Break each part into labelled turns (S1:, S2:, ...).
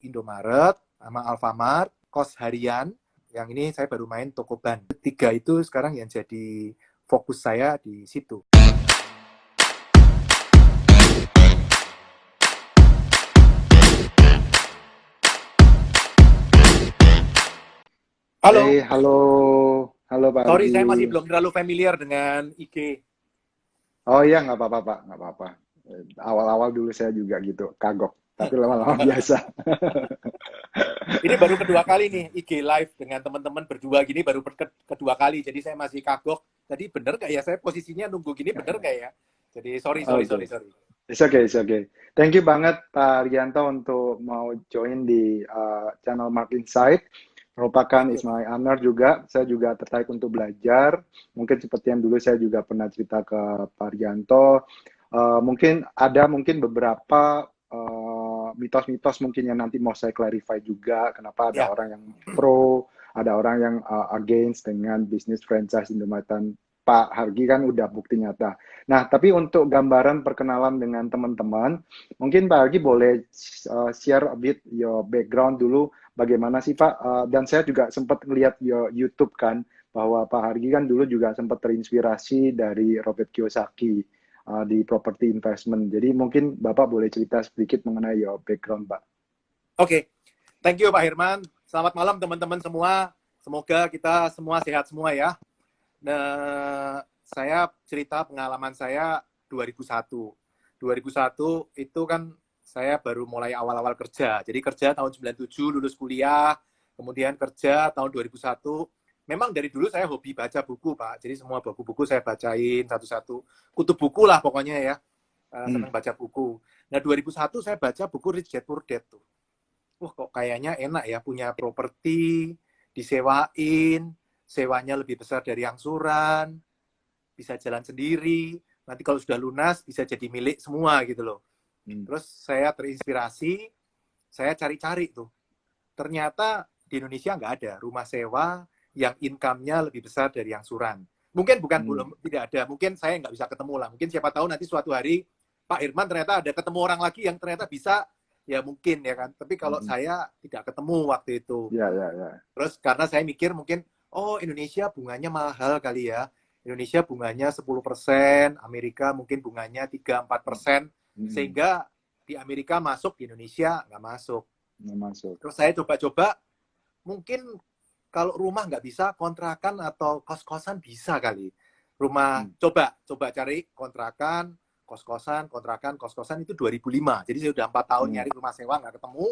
S1: Indomaret sama Alfamart, kos harian. Yang ini saya baru main Tokoban. 3 itu sekarang yang jadi fokus saya di situ. Halo.
S2: Hey, halo Pak
S1: Sorry,
S2: Argi.
S1: saya masih belum terlalu familiar dengan IG.
S2: Oh iya, nggak apa-apa Pak, nggak apa-apa. Awal-awal dulu saya juga gitu, kagok. Tapi lama-lama biasa.
S1: Ini baru kedua kali nih IG live dengan teman-teman berdua gini, baru kedua kali. Jadi saya masih kagok. Tadi bener nggak ya, saya posisinya nunggu gini bener nggak ya? Jadi sorry.
S2: Oke. It's okay. Thank you banget Pak Argianto untuk mau join di channel Mark Insight. Merupakan is my honor juga. Saya juga tertarik untuk belajar. Mungkin seperti yang dulu saya juga pernah cerita ke Pak Argianto. Mungkin beberapa mitos-mitos mungkin yang nanti mau saya clarify juga. Kenapa ada orang yang pro, ada orang yang against dengan bisnis franchise Indomaret. Pak Hargi kan udah bukti nyata. Nah, tapi untuk gambaran perkenalan dengan teman-teman, mungkin Pak Hargi boleh share a bit your background dulu, bagaimana sih Pak? Dan saya juga sempat ngeliat your YouTube kan, bahwa Pak Hargi kan dulu juga sempat terinspirasi dari Robert Kiyosaki di property investment. Jadi mungkin Bapak boleh cerita sedikit mengenai your background, Pak.
S1: Oke. Thank you Pak Herman. Selamat malam teman-teman semua. Semoga kita semua sehat semua ya. Nah, saya cerita pengalaman saya 2001. 2001 itu kan saya baru mulai awal-awal kerja. Jadi kerja tahun 97, lulus kuliah, kemudian kerja tahun 2001. Memang dari dulu saya hobi baca buku, Pak. Jadi semua buku-buku saya bacain satu-satu. Kutub buku lah pokoknya ya. Senang baca buku. Nah, 2001 saya baca buku Rich Dad Poor Dad tuh. Wah, kok kayaknya enak ya punya properti, disewain, sewanya lebih besar dari angsuran, bisa jalan sendiri, nanti kalau sudah lunas bisa jadi milik semua gitu loh. Terus saya terinspirasi, saya cari-cari tuh. Ternyata di Indonesia nggak ada rumah sewa yang income-nya lebih besar dari angsuran. Mungkin belum tidak ada, mungkin saya nggak bisa ketemu lah. Mungkin siapa tahu nanti suatu hari Pak Irman ternyata ada ketemu orang lagi yang ternyata bisa, ya mungkin ya kan. Tapi kalau saya tidak ketemu waktu itu.
S2: Ya.
S1: Terus karena saya mikir mungkin oh Indonesia bunganya mahal kali ya. Indonesia bunganya 10%, Amerika mungkin bunganya 3-4%, sehingga di Amerika masuk, di Indonesia nggak masuk. Terus saya coba-coba, mungkin kalau rumah nggak bisa, kontrakan atau kos-kosan bisa kali. Rumah, coba cari kontrakan, kos-kosan, kontrakan, kos-kosan itu 2005. Jadi saya udah 4 tahun nyari rumah sewa, nggak ketemu.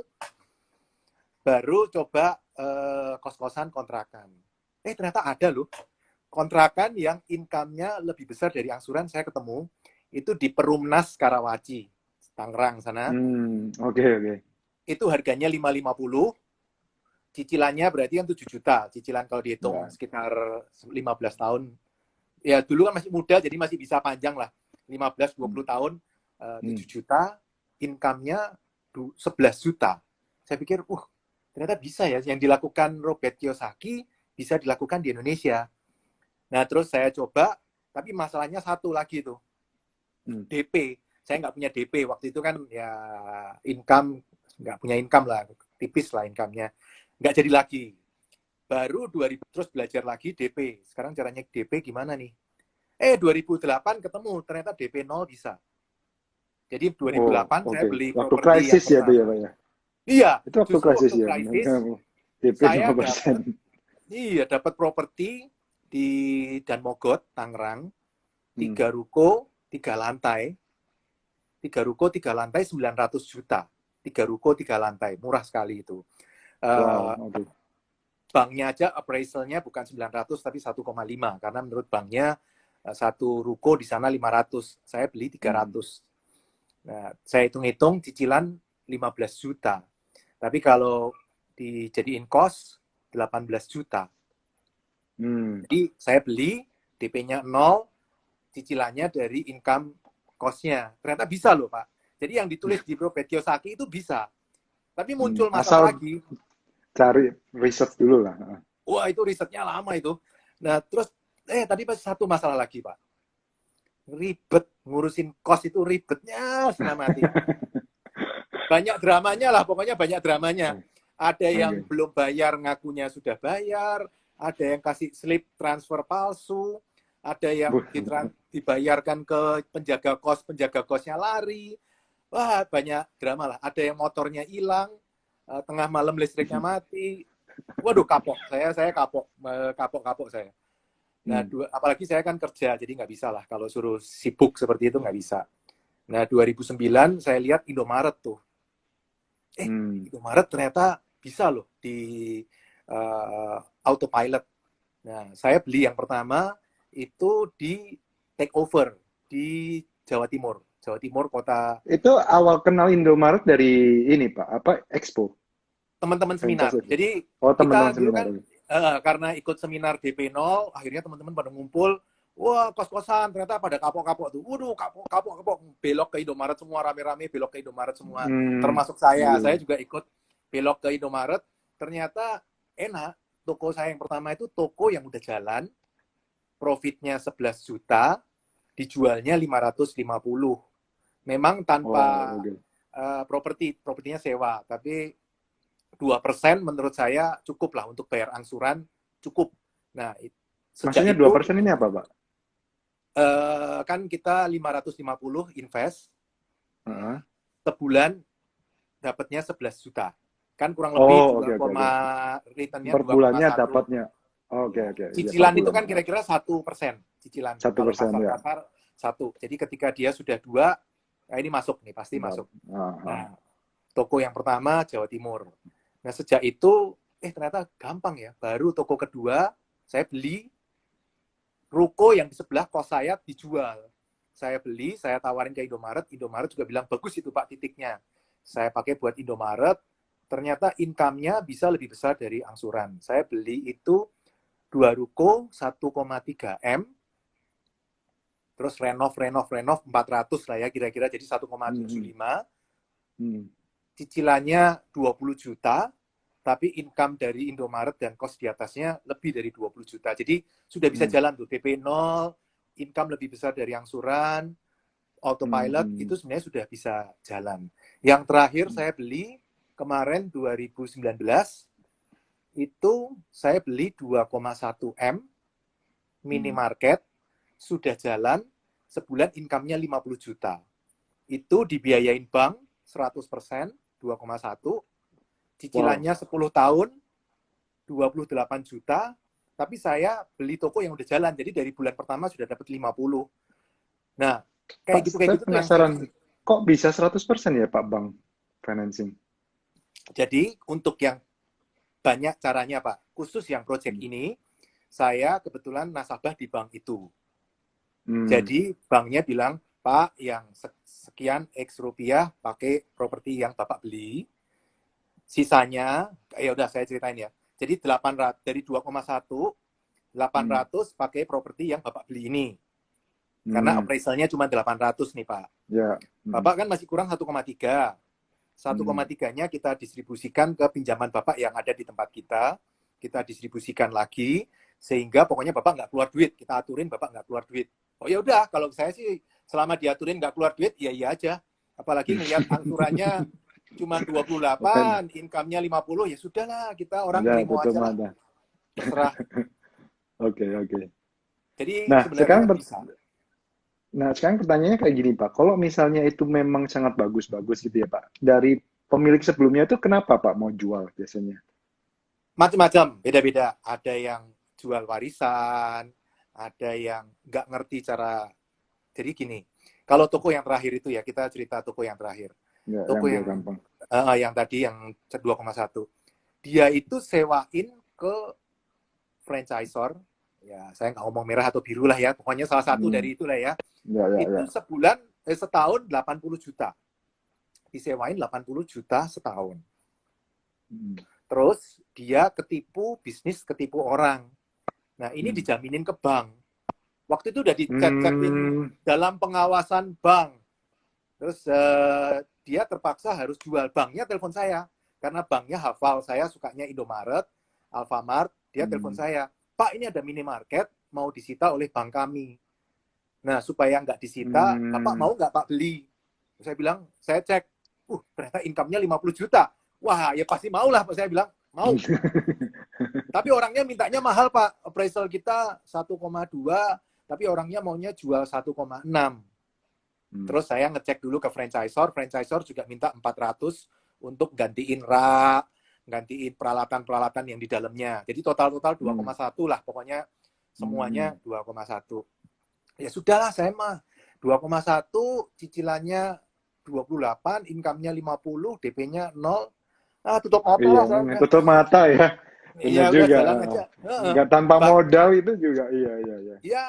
S1: Baru coba kos-kosan, kontrakan. Ternyata ada loh kontrakan yang income-nya lebih besar dari angsuran. Saya ketemu itu di Perumnas Karawaci, Tangerang sana.
S2: Oke.
S1: Itu harganya 550, cicilannya berarti kan 7 juta. Cicilan kalau dihitung sekitar 15 tahun. Ya dulu kan masih muda jadi masih bisa panjang lah. 15-20 tahun 7 juta, income-nya 11 juta. Saya pikir, ternyata bisa ya yang dilakukan Robert Kiyosaki bisa dilakukan di Indonesia. Nah, terus saya coba, tapi masalahnya satu lagi tuh. DP. Saya nggak punya DP. Waktu itu kan ya income, nggak punya income lah. Tipis lah income-nya. Nggak jadi lagi. Baru 2000, terus belajar lagi DP. Sekarang caranya DP gimana nih? 2008 ketemu, ternyata DP 0 bisa. Jadi 2008 saya beli
S2: waktu
S1: properti
S2: krisis
S1: yang
S2: ya itu ya Pak ya?
S1: Iya,
S2: itu waktu krisis ya? DP
S1: saya
S2: 5%.
S1: dapat properti di Danmogot, Tangerang, 3 ruko, 3 lantai. 3 ruko, 3 lantai, 900 juta. 3 ruko, 3 lantai. Murah sekali itu. Banknya aja appraisalnya bukan 900, tapi 1,5. Karena menurut banknya, satu ruko di sana 500. Saya beli 300. Nah, saya hitung-hitung cicilan 15 juta. Tapi kalau dijadiin kos, 18 juta. Jadi saya beli, DP-nya 0, cicilannya dari income cost-nya. Ternyata bisa loh Pak. Jadi yang ditulis di Robert Kiyosaki itu bisa. Tapi muncul masalah lagi.
S2: Cari riset dulu lah.
S1: Wah itu risetnya lama itu. Nah terus, tadi satu masalah lagi Pak. Ribet, ngurusin kos itu ribetnya setengah mati. banyak dramanya lah, pokoknya banyak dramanya. Ada yang
S2: Oke.
S1: belum bayar ngakunya sudah bayar, ada yang kasih slip transfer palsu, ada yang
S2: Bu-
S1: dibayarkan ke penjaga kosnya lari. Wah, banyak drama lah. Ada yang motornya hilang, tengah malam listriknya mati. Waduh, kapok. Saya kapok, kapok saya. Nah, apalagi saya kan kerja, jadi nggak bisa lah. Kalau suruh sibuk seperti itu nggak bisa. Nah, 2009 saya lihat Indomaret tuh. Indomaret ternyata bisa loh di autopilot. Nah, saya beli yang pertama itu di take over di Jawa Timur. Jawa Timur kota.
S2: Itu awal kenal Indomaret dari ini Pak, apa Expo?
S1: Teman-teman seminar.
S2: Franchise Expo.
S1: Jadi
S2: Oh, teman-teman
S1: kita dulu
S2: seminar.
S1: kan karena ikut seminar DP0, akhirnya teman-teman pada ngumpul. Wah, kos-kosan ternyata pada kapok-kapok tuh. Waduh, kapok-kapok. Belok ke Indomaret semua, rame-rame belok ke Indomaret semua. Termasuk saya. Saya juga ikut belok ke Indomaret. Ternyata enak. Toko saya yang pertama itu toko yang udah jalan. Profitnya 11 juta. Dijualnya 550. Memang tanpa propertinya sewa. Tapi 2% menurut saya cukup lah untuk bayar angsuran. Cukup. Nah, sejak
S2: maksudnya
S1: itu
S2: 2% ini apa Pak?
S1: Kan kita 550 invest,
S2: Uh-huh.
S1: sebulan dapatnya 11 juta. Kan kurang lebih
S2: Oke.
S1: returnnya
S2: Per bulannya
S1: 2,1.
S2: dapatnya. Oke. Ya, per
S1: Cicilan itu
S2: bulan.
S1: kan kira-kira 1%. Cicilan, kalau
S2: 1% ya.
S1: kasar-kasar 1. Jadi ketika dia sudah 2, nah ini masuk nih, pasti masuk. Nah, toko yang pertama Jawa Timur. Nah, sejak itu, ternyata gampang ya. Baru toko kedua, saya beli, ruko yang di sebelah kos saya dijual. Saya beli, saya tawarin ke Indomaret juga bilang, bagus itu Pak titiknya. Saya pakai buat Indomaret, ternyata income-nya bisa lebih besar dari angsuran. Saya beli itu 2 ruko, 1,3 M, terus renov 400 lah ya kira-kira, jadi 1,75. Cicilannya 20 juta, tapi income dari Indomaret dan kos di atasnya lebih dari 20 juta. Jadi sudah bisa jalan tuh, DP 0, income lebih besar dari angsuran, autopilot, itu sebenarnya sudah bisa jalan. Yang terakhir saya beli kemarin 2019, itu saya beli 2,1 M, minimarket, sudah jalan, sebulan income-nya 50 juta. Itu dibiayain bank 100%, 2,1, cicilannya 10 tahun, 28 juta, tapi saya beli toko yang udah jalan, jadi dari bulan pertama sudah dapat 50. Nah, kayak gitu
S2: saya
S1: tuh yang
S2: penasaran, kok bisa 100% ya Pak Bang financing?
S1: Jadi untuk yang banyak caranya Pak, khusus yang project ini, saya kebetulan nasabah di bank itu. Jadi banknya bilang, Pak, yang sekian X rupiah pakai properti yang Bapak beli, sisanya, ya udah saya ceritain ya. Jadi 800 dari 2,1, 800 pakai properti yang Bapak beli ini. Karena appraisalnya cuma 800 nih Pak.
S2: Ya.
S1: Bapak kan masih kurang 1,3. 1,3-nya kita distribusikan ke pinjaman Bapak yang ada di tempat kita distribusikan lagi, sehingga pokoknya Bapak nggak keluar duit. Kita aturin Bapak nggak keluar duit. Oh ya udah, kalau saya sih selama diaturin nggak keluar duit, ya iya aja. Apalagi ngelihat angsurannya cuma 28, income-nya 50, ya sudahlah, kita orang terima aja lah. Terserah.
S2: Oke.
S1: Jadi
S2: Nah,
S1: sebenarnya bisa.
S2: Nah, sekarang pertanyaannya kayak gini, Pak. Kalau misalnya itu memang sangat bagus-bagus gitu ya, Pak. Dari pemilik sebelumnya itu kenapa, Pak, mau jual biasanya?
S1: Macam-macam, beda-beda. Ada yang jual warisan, ada yang nggak ngerti cara. Jadi gini, kalau toko yang terakhir itu ya, kita cerita toko yang terakhir.
S2: Ya,
S1: Toko yang tadi yang 2,1. Dia itu sewain ke franchisor, ya saya nggak ngomong merah atau biru lah ya, pokoknya salah satu dari itulah ya. Itu setahun 80 juta. Disewain 80 juta setahun. Terus dia ketipu orang. Nah, ini dijaminin ke bank. Waktu itu udah dicekin dalam pengawasan bank. Terus dia terpaksa harus jual. Banknya telepon saya. Karena banknya hafal saya sukanya Indomaret, Alfamart. Dia telepon saya. Pak, ini ada minimarket mau disita oleh bank kami. Nah, supaya nggak disita, Bapak mau nggak Pak beli? Saya bilang, saya cek. ternyata income-nya 50 juta. Wah, ya pasti mau lah, saya bilang, mau. Tapi orangnya mintanya mahal, Pak. Appraisal kita 1,2, tapi orangnya maunya jual 1,6. Terus saya ngecek dulu ke franchisor juga minta 400 untuk gantiin rak, gantiin peralatan-peralatan yang di dalamnya. Jadi total 2,1 lah, pokoknya semuanya 2,1. Ya sudahlah, saya mah 2,1, cicilannya 28, income-nya 50, DP-nya 0. Tutup mata lah saya.
S2: Tutup mata ya.
S1: Iya,
S2: Benar
S1: udah
S2: juga.
S1: jalan aja.
S2: Nggak tanpa modal itu juga, iya.
S1: Ya,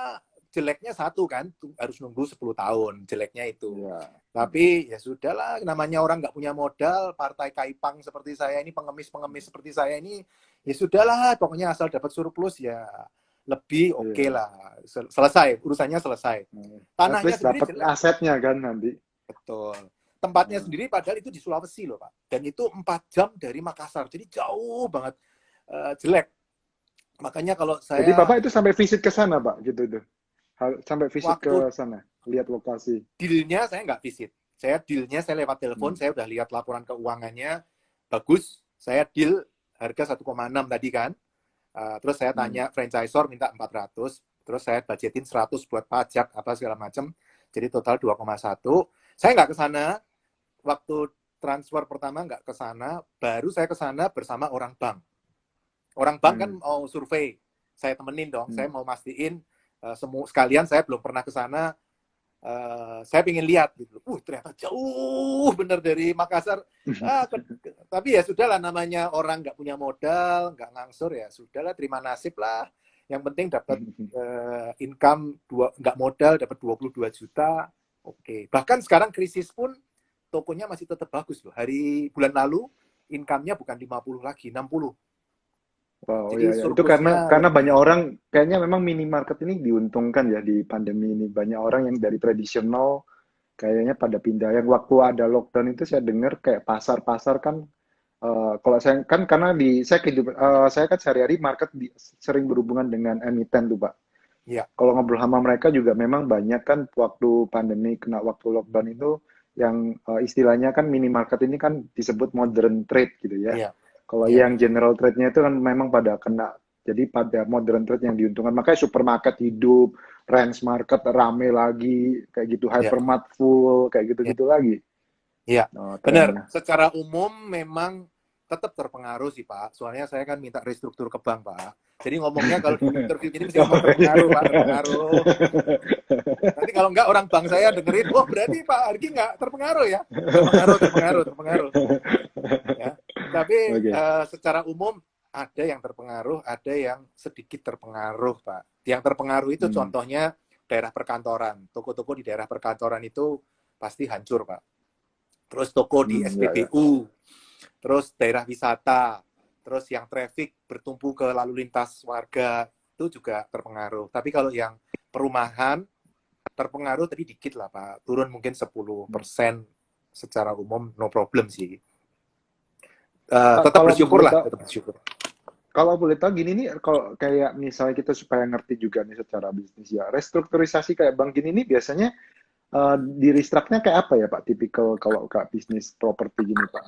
S1: jeleknya satu kan, harus nunggu 10 tahun, jeleknya itu.
S2: Iya.
S1: Tapi ya sudahlah, namanya orang nggak punya modal, partai kaipang seperti saya ini, pengemis-pengemis seperti saya ini, ya sudahlah, pokoknya asal dapat surplus ya lebih oke lah. Selesai, urusannya selesai. Tanahnya sendiri
S2: dapat asetnya kan nanti.
S1: Betul. Tempatnya sendiri padahal itu di Sulawesi loh, Pak. Dan itu 4 jam dari Makassar. Jadi jauh banget, jelek. Makanya kalau saya...
S2: Jadi Bapak itu sampai visit ke sana, Pak, gitu. Sampai visit ke sana, lihat lokasi.
S1: Deal-nya saya nggak visit. Deal-nya saya lewat telepon, saya udah lihat laporan keuangannya, bagus. Saya deal harga 1,6 tadi kan. Terus saya tanya franchisor minta 400, terus saya budgetin 100 buat pajak, apa segala macam. Jadi total 2,1. Saya nggak ke sana. Waktu transfer pertama nggak ke sana, baru saya ke sana bersama orang bank. Orang bank kan mau survei. Saya temenin dong, saya mau mastiin sekalian saya belum pernah ke sana. Saya pengen lihat gitu. Ternyata jauh bener dari Makassar. Tapi ya sudahlah, namanya orang nggak punya modal, nggak ngangsur, ya sudahlah, terima nasib lah. Yang penting dapat income nggak modal, dapat 22 juta. Oke. Bahkan sekarang krisis pun tokonya masih tetap bagus loh. Bulan lalu income-nya bukan 50 lagi, 60.
S2: Wow,
S1: jadi
S2: iya. Itu karena banyak orang kayaknya memang minimarket ini diuntungkan ya di pandemi ini. Banyak orang yang dari tradisional kayaknya pada pindah. Yang waktu ada lockdown itu saya dengar kayak pasar-pasar kan, kalau saya kan karena saya kan sehari-hari market sering berhubungan dengan emiten tuh, Pak.
S1: Iya.
S2: Kalau ngobrol sama mereka juga memang banyak kan waktu pandemi kena waktu lockdown itu yang istilahnya kan minimarket ini kan disebut modern trade gitu ya.
S1: Iya.
S2: Kalau yang general trade-nya itu kan memang pada kena. Jadi pada modern trade yang diuntungkan. Makanya supermarket hidup, range market rame lagi, kayak gitu, hypermart full, kayak gitu-gitu lagi.
S1: Iya, benar. Secara umum memang tetap terpengaruh sih, Pak. Soalnya saya kan minta restruktur ke bank, Pak. Jadi ngomongnya kalau di interview ini mesti ngomong terpengaruh, Pak, terpengaruh. Nanti kalau enggak orang bank saya dengerin, berarti Pak Argi nggak terpengaruh ya? Terpengaruh. Ya. Tapi secara umum ada yang terpengaruh, ada yang sedikit terpengaruh, Pak. Yang terpengaruh itu contohnya daerah perkantoran. Toko-toko di daerah perkantoran itu pasti hancur, Pak. Terus toko di SPBU, terus daerah wisata, terus yang traffic bertumpu ke lalu lintas warga, itu juga terpengaruh. Tapi kalau yang perumahan, terpengaruh tapi dikit lah, Pak. Turun mungkin 10%. Secara umum, no problem sih. Tetap bersyukur lah.
S2: Kalau boleh tahu gini nih, kalau kayak misalnya kita supaya ngerti juga nih secara bisnis ya, restrukturisasi kayak bank gini nih biasanya di restruknya kayak apa ya Pak? Tipikal kalau kayak bisnis properti gini Pak.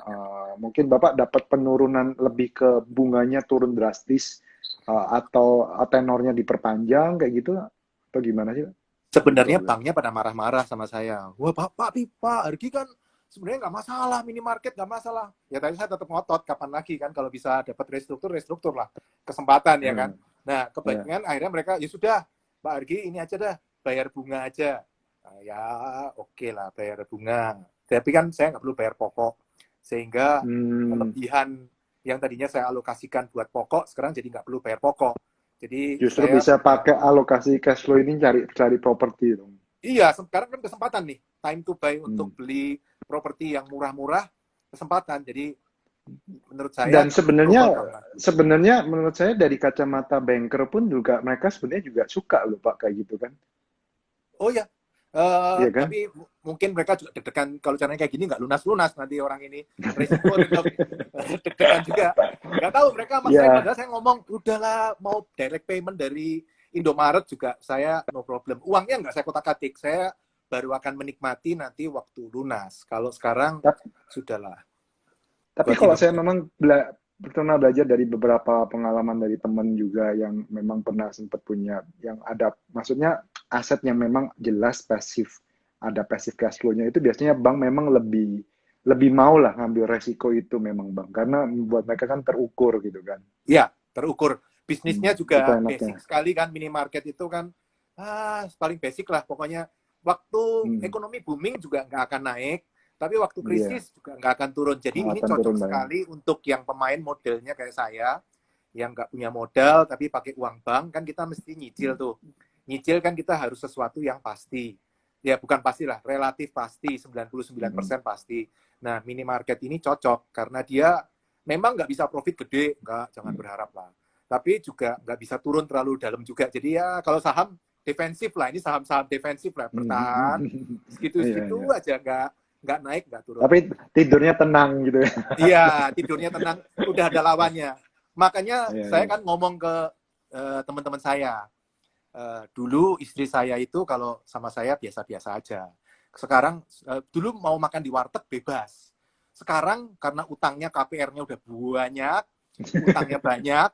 S2: Mungkin Bapak dapat penurunan lebih ke bunganya turun drastis atau tenornya diperpanjang kayak gitu atau gimana sih Pak?
S1: Sebenarnya banknya pada marah-marah sama saya. Wah Pak Argi kan sebenarnya nggak masalah, minimarket nggak masalah. Ya tadi saya tetap ngotot, kapan lagi kan kalau bisa dapat restruktur lah. Kesempatan ya kan. Nah kebanyakan akhirnya mereka, ya sudah Pak Argi ini aja dah, bayar bunga aja. Ya oke lah bayar bunga, tapi kan saya nggak perlu bayar pokok, sehingga kelebihan yang tadinya saya alokasikan buat pokok sekarang jadi nggak perlu bayar pokok. Jadi
S2: justru bisa pakai alokasi cash flow ini cari properti dong.
S1: Iya, sekarang kan kesempatan nih, time to buy untuk beli properti yang murah-murah, kesempatan. Jadi menurut saya.
S2: Dan sebenarnya menurut saya dari kacamata banker pun juga mereka sebenarnya juga suka loh Pak kayak gitu kan.
S1: Oh ya.
S2: Iya kan?
S1: Tapi mungkin mereka juga deg-degan kalau caranya kayak gini nggak lunas-lunas nanti orang ini risiko deg-degan juga. Nggak tahu mereka saya padahal saya ngomong udahlah mau direct payment dari Indomaret juga saya no problem. Uangnya nggak saya kotak-katik, saya baru akan menikmati nanti waktu lunas. Kalau sekarang sudahlah.
S2: Tapi
S1: Buat
S2: kalau
S1: ini.
S2: saya memang pernah belajar dari beberapa pengalaman dari teman juga yang memang pernah sempat punya, yang ada, maksudnya aset yang memang jelas pasif, ada passive cash flow-nya, itu biasanya bank memang lebih mau lah ngambil resiko itu memang bang, karena buat mereka kan terukur gitu kan.
S1: Ya, terukur. Bisnisnya
S2: Itu
S1: juga basic
S2: enaknya.
S1: sekali kan, minimarket itu kan paling basic lah. Pokoknya waktu
S2: Hmm,
S1: ekonomi booming juga nggak akan naik, tapi waktu
S2: iya,
S1: krisis juga nggak akan turun. Jadi ini
S2: akan
S1: cocok
S2: turun bang.
S1: sekali untuk yang pemain modelnya kayak saya, yang nggak punya modal tapi pakai uang bank, kan kita mesti nyicil
S2: Hmm.
S1: tuh. Nyicil kan kita harus sesuatu yang pasti. Ya bukan pastilah, relatif pasti,
S2: Hmm.
S1: 99% pasti. Nah, minimarket ini cocok karena dia memang nggak bisa profit gede, nggak, jangan berharap lah. Tapi juga nggak bisa turun terlalu dalam juga. Jadi ya kalau saham defensif lah, ini saham-saham defensif lah, bertahan
S2: Iya,
S1: segitu-segitu
S2: iya.
S1: aja, nggak naik, nggak turun.
S2: Tapi tidurnya tenang gitu ya.
S1: Iya, tidurnya tenang, udah ada lawannya. Makanya
S2: Iya,
S1: saya
S2: iya.
S1: kan ngomong ke teman-teman saya, dulu istri saya itu kalau sama saya biasa-biasa aja. Sekarang dulu mau makan di warteg bebas. Sekarang karena utangnya KPR-nya udah banyak, utangnya banyak,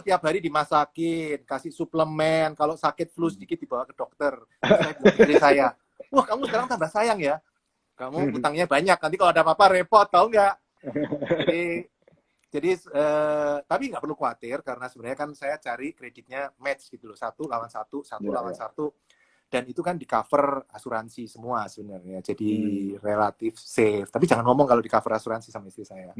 S1: tiap hari dimasakin, kasih suplemen, kalau sakit flu sedikit dibawa ke dokter. Terus saya bilang istri saya, wah kamu sekarang tambah sayang ya, kamu utangnya banyak, nanti kalau ada apa-apa repot, tahu nggak? Jadi tapi nggak perlu khawatir karena sebenarnya kan saya cari kreditnya match gitu loh, satu lawan satu, satu
S2: Iya,
S1: lawan
S2: iya.
S1: satu, dan itu kan di cover asuransi semua sebenarnya, jadi
S2: Hmm.
S1: relatif safe. Tapi jangan ngomong kalau di cover asuransi sama istri saya.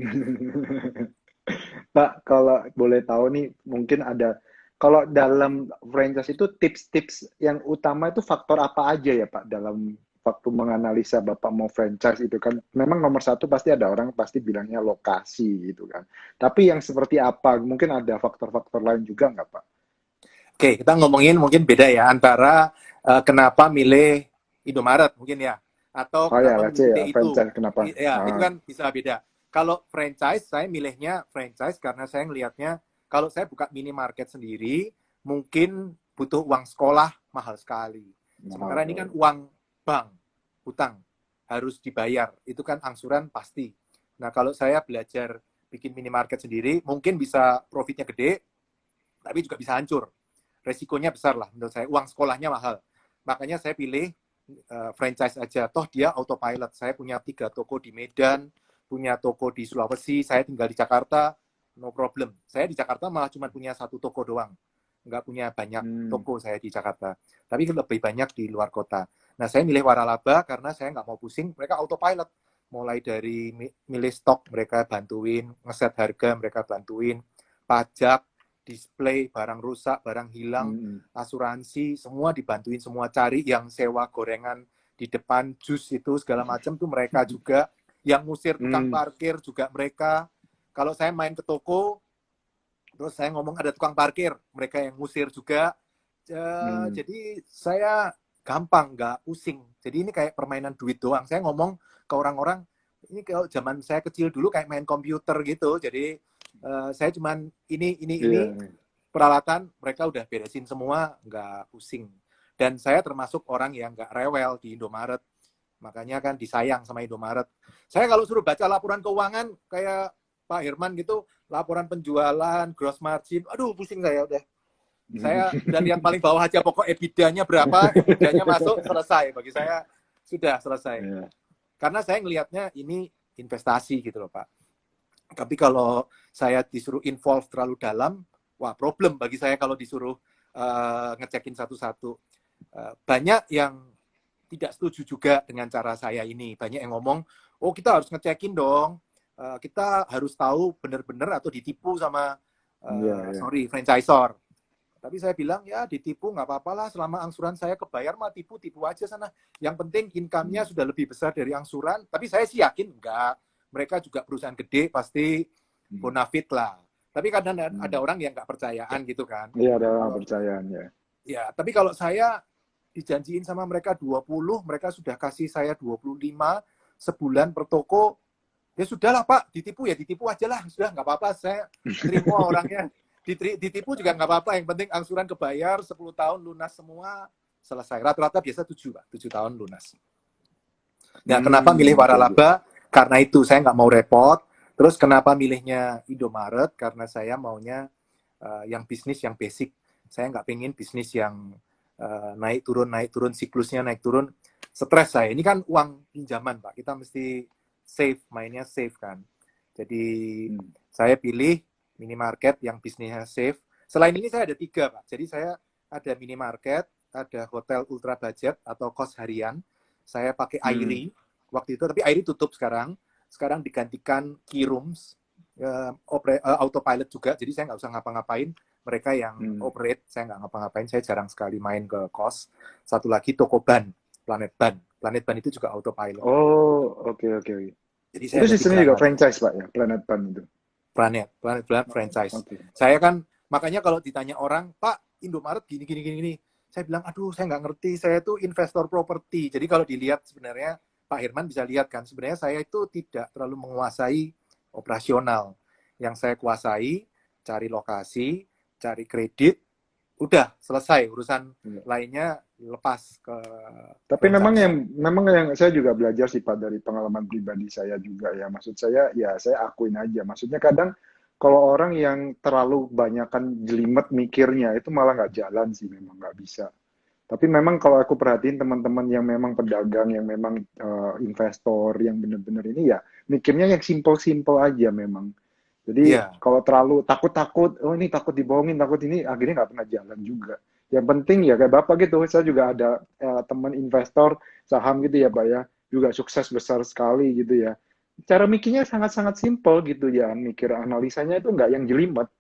S2: Pak, kalau boleh tahu nih, mungkin ada, kalau dalam franchise itu tips-tips yang utama itu faktor apa aja ya Pak, dalam waktu menganalisa Bapak mau franchise itu kan, memang nomor satu pasti ada orang pasti bilangnya lokasi gitu kan. Tapi yang seperti apa? Mungkin ada faktor-faktor lain juga nggak Pak?
S1: Oke, kita ngomongin mungkin beda ya antara kenapa milih Indomaret mungkin ya, atau
S2: Oh ya,
S1: kenapa
S2: let's
S1: milih
S2: say ya,
S1: gede itu.
S2: franchise kenapa?
S1: Ya, itu
S2: Ah,
S1: kan bisa beda. Kalau franchise, saya milihnya franchise karena saya ngelihatnya kalau saya buka minimarket sendiri, mungkin butuh uang sekolah mahal sekali.
S2: mahal
S1: Sementara ini kan
S2: tuh.
S1: uang bank, hutang, harus dibayar. Itu kan angsuran pasti. Nah, kalau saya belajar bikin minimarket sendiri, mungkin bisa profitnya gede, tapi juga bisa hancur. Resikonya besar lah menurut saya. Uang sekolahnya mahal. Makanya saya pilih franchise aja. Toh dia autopilot. Saya punya 3 toko di Medan, punya toko di Sulawesi, saya tinggal di Jakarta, no problem. Saya di Jakarta malah cuma punya 1 toko doang. Nggak punya banyak
S2: Hmm.
S1: toko saya di Jakarta. Tapi lebih banyak di luar kota. Nah, saya milih Waralaba karena saya nggak mau pusing. Mereka autopilot. Mulai dari milih stok, mereka bantuin. Ngeset harga, mereka bantuin. Pajak, display, barang rusak, barang hilang,
S2: Hmm.
S1: asuransi, semua dibantuin, semua cari yang sewa gorengan di depan, jus itu segala macam tuh mereka juga, yang ngusir tukang
S2: Hmm.
S1: parkir juga mereka. Kalau saya main ke toko, terus saya ngomong ada tukang parkir, mereka yang ngusir juga.
S2: Hmm.
S1: Jadi saya gampang, nggak pusing. Jadi ini kayak permainan duit doang. Saya ngomong ke orang-orang, ini kalau zaman saya kecil dulu kayak main komputer gitu. Jadi saya cuman ini
S2: Iya.
S1: peralatan, mereka udah beresin semua, nggak pusing. Dan saya termasuk orang yang nggak rewel di Indomaret. Makanya kan disayang sama Indomaret. Saya kalau suruh baca laporan keuangan kayak Pak Herman gitu, laporan penjualan, gross margin, aduh pusing saya udah. Saya udah lihat paling bawah aja, pokok EBITDA-nya berapa, EBITDA-nya masuk, selesai. Bagi saya sudah selesai.
S2: Iya.
S1: Karena saya ngelihatnya ini investasi gitu loh Pak. Tapi kalau saya disuruh involve terlalu dalam, wah problem bagi saya kalau disuruh ngecekin satu-satu. Banyak yang tidak setuju juga dengan cara saya ini. Banyak yang ngomong, oh kita harus ngecekin dong, kita harus tahu benar-benar atau ditipu sama,
S2: Iya, iya.
S1: sorry, franchisor. Tapi saya bilang, ya ditipu nggak apa-apa lah, selama angsuran saya kebayar mah tipu-tipu aja sana. Yang penting income-nya
S2: Hmm.
S1: sudah lebih besar dari angsuran, tapi saya sih yakin enggak. Mereka juga perusahaan gede, pasti
S2: Hmm.
S1: bonafit lah. Tapi kadang ada
S2: Hmm.
S1: orang yang nggak percayaan gitu kan.
S2: Iya, ada orang
S1: Kalau
S2: percayaan ya.
S1: Ya, tapi kalau saya dijanjiin sama mereka 20, mereka sudah kasih saya 25 sebulan per toko, ya sudahlah Pak, ditipu ya ditipu aja lah, sudah nggak apa-apa, saya terima orangnya. Ditipu juga nggak apa-apa, yang penting angsuran kebayar 10 tahun lunas semua, selesai. Rata-rata biasa 7, Pak. 7 tahun lunas. Nah, kenapa milih
S2: Oke, oke.
S1: waralaba? Karena itu saya nggak mau repot. Terus kenapa milihnya Indomaret? Karena saya maunya yang bisnis yang basic. Saya nggak pengen bisnis yang naik turun, siklusnya naik turun. Stres saya. Ini kan uang pinjaman, Pak. Kita mesti safe, mainnya safe kan. Jadi saya pilih minimarket yang bisnisnya safe. Selain ini saya ada 3, Pak. Jadi saya ada minimarket, ada hotel ultra budget atau kos harian. Saya pakai Airi waktu itu, tapi Airi tutup sekarang. Sekarang digantikan Kirums, autopilot juga. Jadi saya nggak usah ngapa-ngapain. Mereka yang operate, saya nggak ngapa-ngapain. Saya jarang sekali main ke kos. Satu lagi Tokoban, Planet Ban. Planet Ban itu juga autopilot.
S2: Oh, oke.
S1: Jadi
S2: Itu
S1: saya ada
S2: sistemnya
S1: 3
S2: juga
S1: lagi.
S2: franchise, Pak, ya? Planet Pan itu.
S1: Planet franchise.
S2: Oke.
S1: Saya kan, makanya kalau ditanya orang, Pak, Indomaret gini. Saya bilang, aduh, saya nggak ngerti. Saya itu investor properti. Jadi kalau dilihat sebenarnya, Pak Herman bisa lihat kan, sebenarnya saya itu tidak terlalu menguasai operasional. Yang saya kuasai, cari lokasi, cari kredit, udah selesai. Urusan lainnya lepas ke
S2: Tapi
S1: franchise.
S2: memang yang saya juga belajar sih, Pak, dari pengalaman pribadi saya juga ya. Maksud saya, ya saya akuin aja. Maksudnya kadang kalau orang yang terlalu banyakkan jelimet mikirnya, itu malah nggak jalan sih, memang nggak bisa. Tapi memang kalau aku perhatiin teman-teman yang memang pedagang, yang memang investor, yang benar-benar ini ya, mikirnya yang simple-simple aja memang. Jadi
S1: Iya,
S2: kalau terlalu takut-takut, oh ini takut dibohongin, takut ini, akhirnya nggak pernah jalan juga. Yang penting ya kayak Bapak gitu, saya juga ada teman investor saham gitu ya Pak ya, juga sukses besar sekali gitu ya. Cara mikirnya sangat-sangat simple gitu ya, mikir analisanya itu nggak yang jelimet.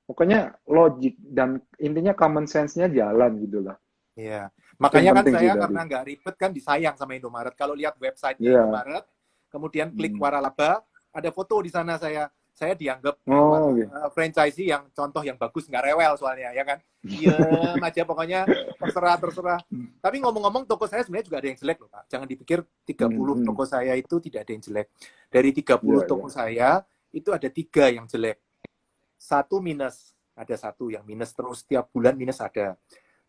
S2: Pokoknya logik dan intinya common sense-nya jalan gitu lah.
S1: iya.
S2: Itu yang
S1: Makanya kan
S2: penting sih
S1: saya
S2: dari.
S1: karena nggak ribet kan disayang sama Indomaret. Kalau lihat websitenya
S2: Iya.
S1: Indomaret, kemudian klik
S2: Hmm.
S1: waralaba, ada foto di sana saya dianggap
S2: Oh, oke.
S1: franchisee yang contoh yang bagus, nggak rewel soalnya, ya kan? Diem aja pokoknya terserah. Tapi ngomong-ngomong, toko saya sebenarnya juga ada yang jelek loh, Pak. Jangan dipikir 30
S2: Hmm.
S1: toko saya itu tidak ada yang jelek. Dari 30
S2: Iya,
S1: toko
S2: iya.
S1: saya, itu ada 3 yang jelek. 1 minus. Ada 1 yang minus terus, tiap bulan minus ada.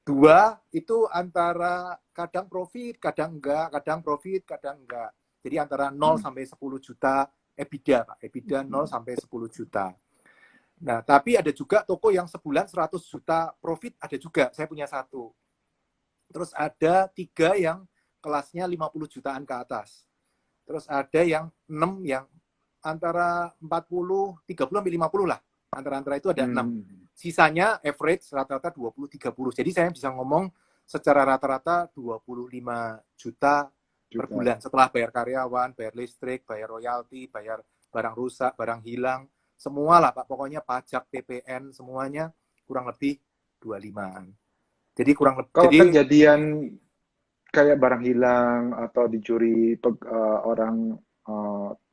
S1: 2 itu antara kadang profit, kadang enggak, kadang profit, kadang enggak. Jadi antara 0 sampai 10 juta EBITDA, Pak. EBITDA 0 sampai 10 juta. Nah, tapi ada juga toko yang sebulan 100 juta profit, ada juga. Saya punya 1. Terus ada 3 yang kelasnya 50 jutaan ke atas. Terus ada yang 6 yang antara 40, 30 sampai 50 lah. Antara-antara itu ada 6. Sisanya average rata-rata 20-30. Jadi saya bisa ngomong secara rata-rata 25 juta per bulan. Setelah bayar karyawan, bayar listrik, bayar royalti, bayar barang rusak, barang hilang. Semua lah Pak. Pokoknya pajak, PPN, semuanya kurang lebih 25-an. Jadi kurang lebih.
S2: Kalau
S1: Jadi
S2: kejadian kayak barang hilang atau dicuri orang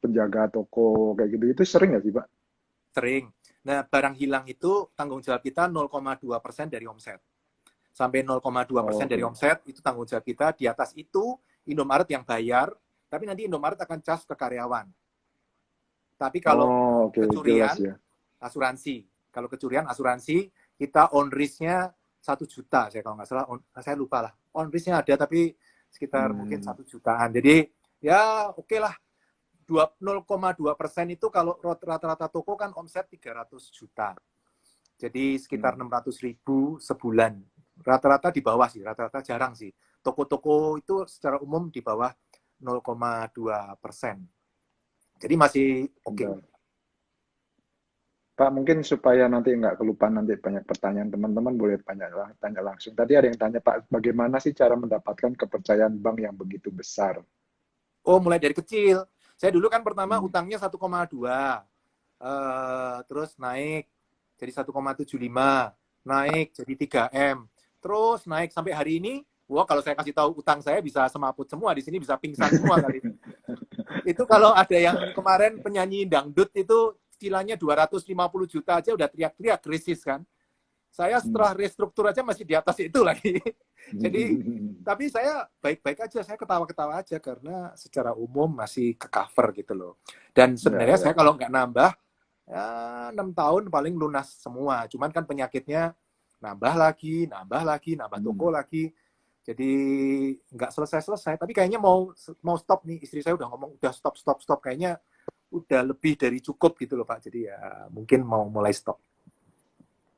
S2: penjaga toko kayak gitu, itu sering nggak sih, Pak?
S1: sering. Nah, barang hilang itu tanggung jawab kita 0,2% dari omset. Sampai 0,2% dari
S2: Oke.
S1: omset itu tanggung jawab kita. Di atas itu Indomaret yang bayar, tapi nanti Indomaret akan cas ke karyawan. Tapi kalau
S2: Oh, oke, jelas
S1: kecurian,
S2: ya.
S1: asuransi. Kalau kecurian, asuransi, kita on risk-nya 1 juta. Saya kalau nggak salah, saya lupa lah. On risk-nya ada, tapi sekitar mungkin 1 jutaan. Jadi, ya oke lah. 0,2% itu kalau rata-rata toko kan omset 300 juta. Jadi sekitar 600.000 sebulan. Rata-rata di bawah sih, rata-rata jarang sih. Toko-toko itu secara umum di bawah 0,2%. Jadi masih oke.
S2: Bentar. Pak, mungkin supaya nanti nggak kelupaan nanti banyak pertanyaan teman-teman boleh tanya langsung. Tadi ada yang tanya, Pak, bagaimana sih cara mendapatkan kepercayaan bank yang begitu besar?
S1: Oh, mulai dari kecil. Saya dulu kan pertama utangnya 1,2. Terus naik jadi 1,75. Naik jadi 3M. Terus naik sampai hari ini. Wah, kalau saya kasih tahu utang saya bisa semaput semua. Di sini bisa pingsan semua kali. Itu kalau ada yang kemarin penyanyi dangdut itu cicilannya 250 juta aja udah teriak-teriak krisis kan. Saya setelah restruktur aja masih di atas itu lagi. Jadi, tapi saya baik-baik aja, saya ketawa-ketawa aja karena secara umum masih ke cover gitu loh. Dan sebenarnya
S2: Ya,
S1: saya kalau nggak nambah, ya 6 tahun paling lunas semua. Cuman kan penyakitnya nambah lagi, nambah toko lagi. Jadi nggak selesai-selesai, tapi kayaknya mau stop nih. Istri saya udah ngomong, udah stop. Kayaknya udah lebih dari cukup gitu loh Pak. Jadi ya mungkin mau mulai stop.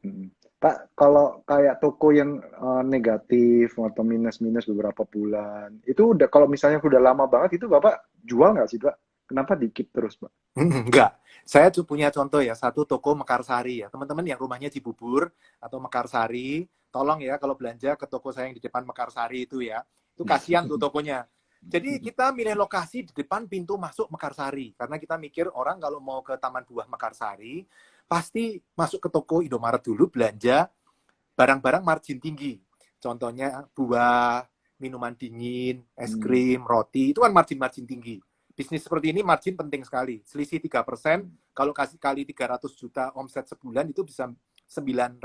S2: Hmm. Pak, kalau kayak toko yang negatif atau minus-minus beberapa bulan, itu udah kalau misalnya udah lama banget itu Bapak jual nggak sih Pak? Kenapa di-keep terus Pak?
S1: Enggak. Saya punya contoh ya, satu toko Mekarsari ya. Teman-teman yang rumahnya Cibubur atau Mekarsari, tolong ya kalau belanja ke toko saya yang di depan Mekarsari itu ya. Itu kasihan tuh tokonya. Jadi kita milih lokasi di depan pintu masuk Mekarsari. Karena kita mikir orang kalau mau ke Taman Buah Mekarsari, pasti masuk ke toko Indomaret dulu belanja barang-barang margin tinggi. Contohnya buah, minuman dingin, es krim, roti, itu kan margin-margin tinggi. Bisnis seperti ini margin penting sekali. Selisih 3%, kalau kasih kali 300 juta omset sebulan itu bisa 9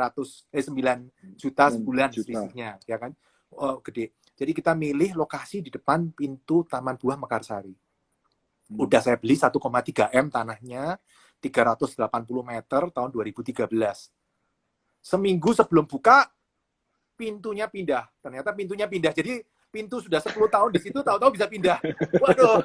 S1: juta sebulan selisihnya, ya kan? Oh, gede. Jadi kita milih lokasi di depan pintu Taman Buah Mekarsari. Udah saya beli 1,3 M tanahnya, 380 meter tahun 2013. Seminggu sebelum buka, pintunya pindah. Ternyata pintunya pindah. Jadi pintu sudah 10 tahun di situ, tahu-tahu bisa pindah. Waduh,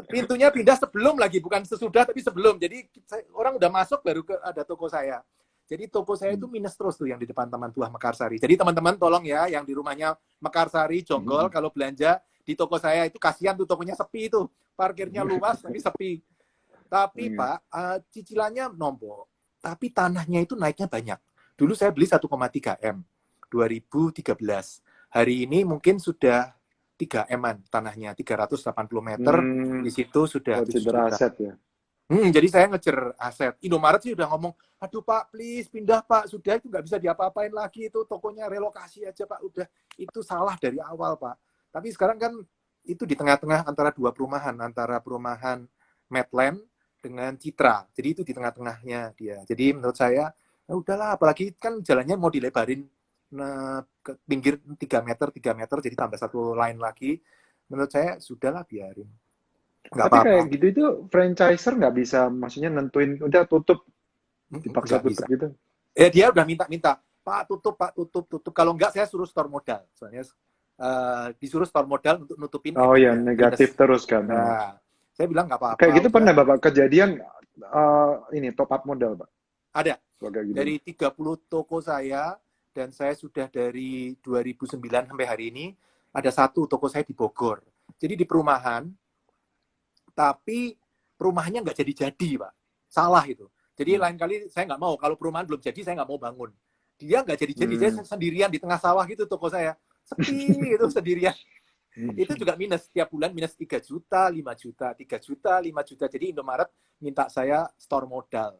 S1: pintunya pindah sebelum lagi, bukan sesudah tapi sebelum. Jadi orang udah masuk baru ada toko saya. Jadi toko saya itu minus terus tuh yang di depan Taman Buah Mekarsari. Jadi teman-teman tolong ya yang di rumahnya Mekarsari, Jonggol, kalau belanja di toko saya itu kasihan tuh tokonya sepi itu. Parkirnya luas tapi sepi. Tapi Pak, cicilannya nombok. Tapi tanahnya itu naiknya banyak. Dulu saya beli 1,3 M 2013. Hari ini mungkin sudah 3 M-an tanahnya, 380 meter. Di situ sudah 7 juta.
S2: Aset ya.
S1: Jadi saya ngejar aset. Indomaret sih udah ngomong, aduh Pak, please pindah Pak. Sudah itu nggak bisa diapa-apain lagi. Itu tokonya relokasi aja Pak. Udah, itu salah dari awal Pak. Tapi sekarang kan itu di tengah-tengah antara dua perumahan. Antara perumahan Medland dengan Citra. Jadi itu di tengah-tengahnya dia. Jadi menurut saya, ya udahlah. Apalagi kan jalannya mau dilebarin ke pinggir 3 meter, jadi tambah satu line lagi. Menurut saya, sudahlah biarin. Nggak
S2: Tapi kayak
S1: apa-apa.
S2: gitu itu franchiser nggak bisa, maksudnya nentuin udah tutup, dipaksa
S1: Nggak bisa.
S2: tutup gitu.
S1: Dia udah minta, Pak tutup. Kalau nggak saya suruh store modal. Soalnya disuruh store modal untuk nutupin
S2: Oh ya,
S1: EBITDA
S2: negatif
S1: minus.
S2: terus kan.
S1: Nah, saya bilang nggak apa-apa.
S2: Kayak gitu
S1: Udah.
S2: pernah Bapak kejadian ini top up modal Pak?
S1: Ada.
S2: Kayak gitu.
S1: Dari 30 toko saya, dan saya sudah dari 2009 sampai hari ini, ada satu toko saya di Bogor. Jadi di perumahan, tapi perumahannya nggak jadi-jadi, Pak. Salah itu. Jadi lain kali saya nggak mau, kalau perumahan belum jadi, saya nggak mau bangun. Dia nggak jadi-jadi, saya sendirian di tengah sawah gitu toko saya. Sepi itu sendirian. Itu juga minus, setiap bulan minus 3 juta, 5 juta, 3 juta, 5 juta. Jadi Indomaret minta saya store modal.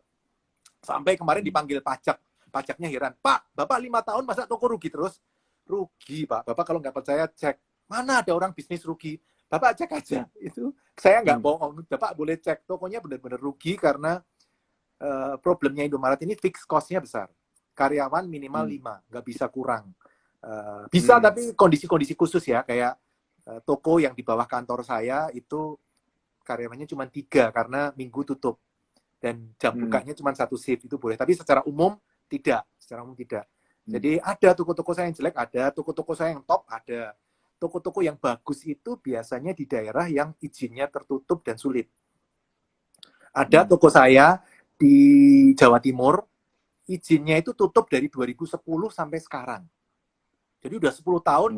S1: Sampai kemarin dipanggil pajak. Pajaknya heran, Pak, Bapak 5 tahun masa toko rugi terus? Rugi, Pak. Bapak kalau nggak percaya, cek. Mana ada orang bisnis rugi? Bapak cek aja. Itu saya nggak bohong. Bapak boleh cek. Tokonya benar-benar rugi karena problemnya Indomaret ini fixed cost-nya besar. Karyawan minimal 5, nggak bisa kurang. Bisa, tapi kondisi-kondisi khusus ya. Kayak toko yang di bawah kantor saya itu karyawannya cuma 3 karena minggu tutup. Dan jam bukanya cuma 1 shift, itu boleh. Tapi secara umum tidak. Jadi ada toko-toko saya yang jelek, ada. Toko-toko saya yang top, ada. Toko-toko yang bagus itu biasanya di daerah yang izinnya tertutup dan sulit. Ada toko saya di Jawa Timur, izinnya itu tutup dari 2010 sampai sekarang. Jadi udah 10 tahun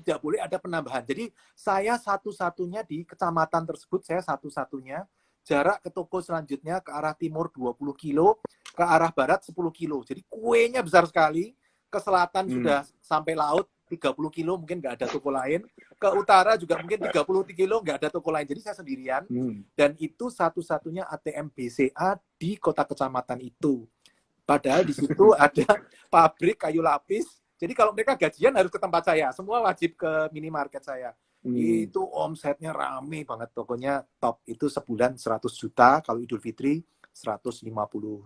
S1: tidak boleh ada penambahan. Jadi saya satu-satunya di kecamatan tersebut, saya satu-satunya. Jarak ke toko selanjutnya ke arah timur 20 kilo, ke arah barat 10 kilo. Jadi kuenya besar sekali. Ke selatan sudah sampai laut 30 kilo, mungkin nggak ada toko lain. Ke utara juga mungkin 30 kilo, nggak ada toko lain. Jadi saya sendirian. Dan itu satu-satunya ATM BCA di kota kecamatan itu. Padahal di situ ada pabrik kayu lapis. Jadi kalau mereka gajian harus ke tempat saya. Semua wajib ke minimarket saya. Itu omsetnya rame banget. Tokonya top. Itu sebulan 100 juta. Kalau Idul Fitri 150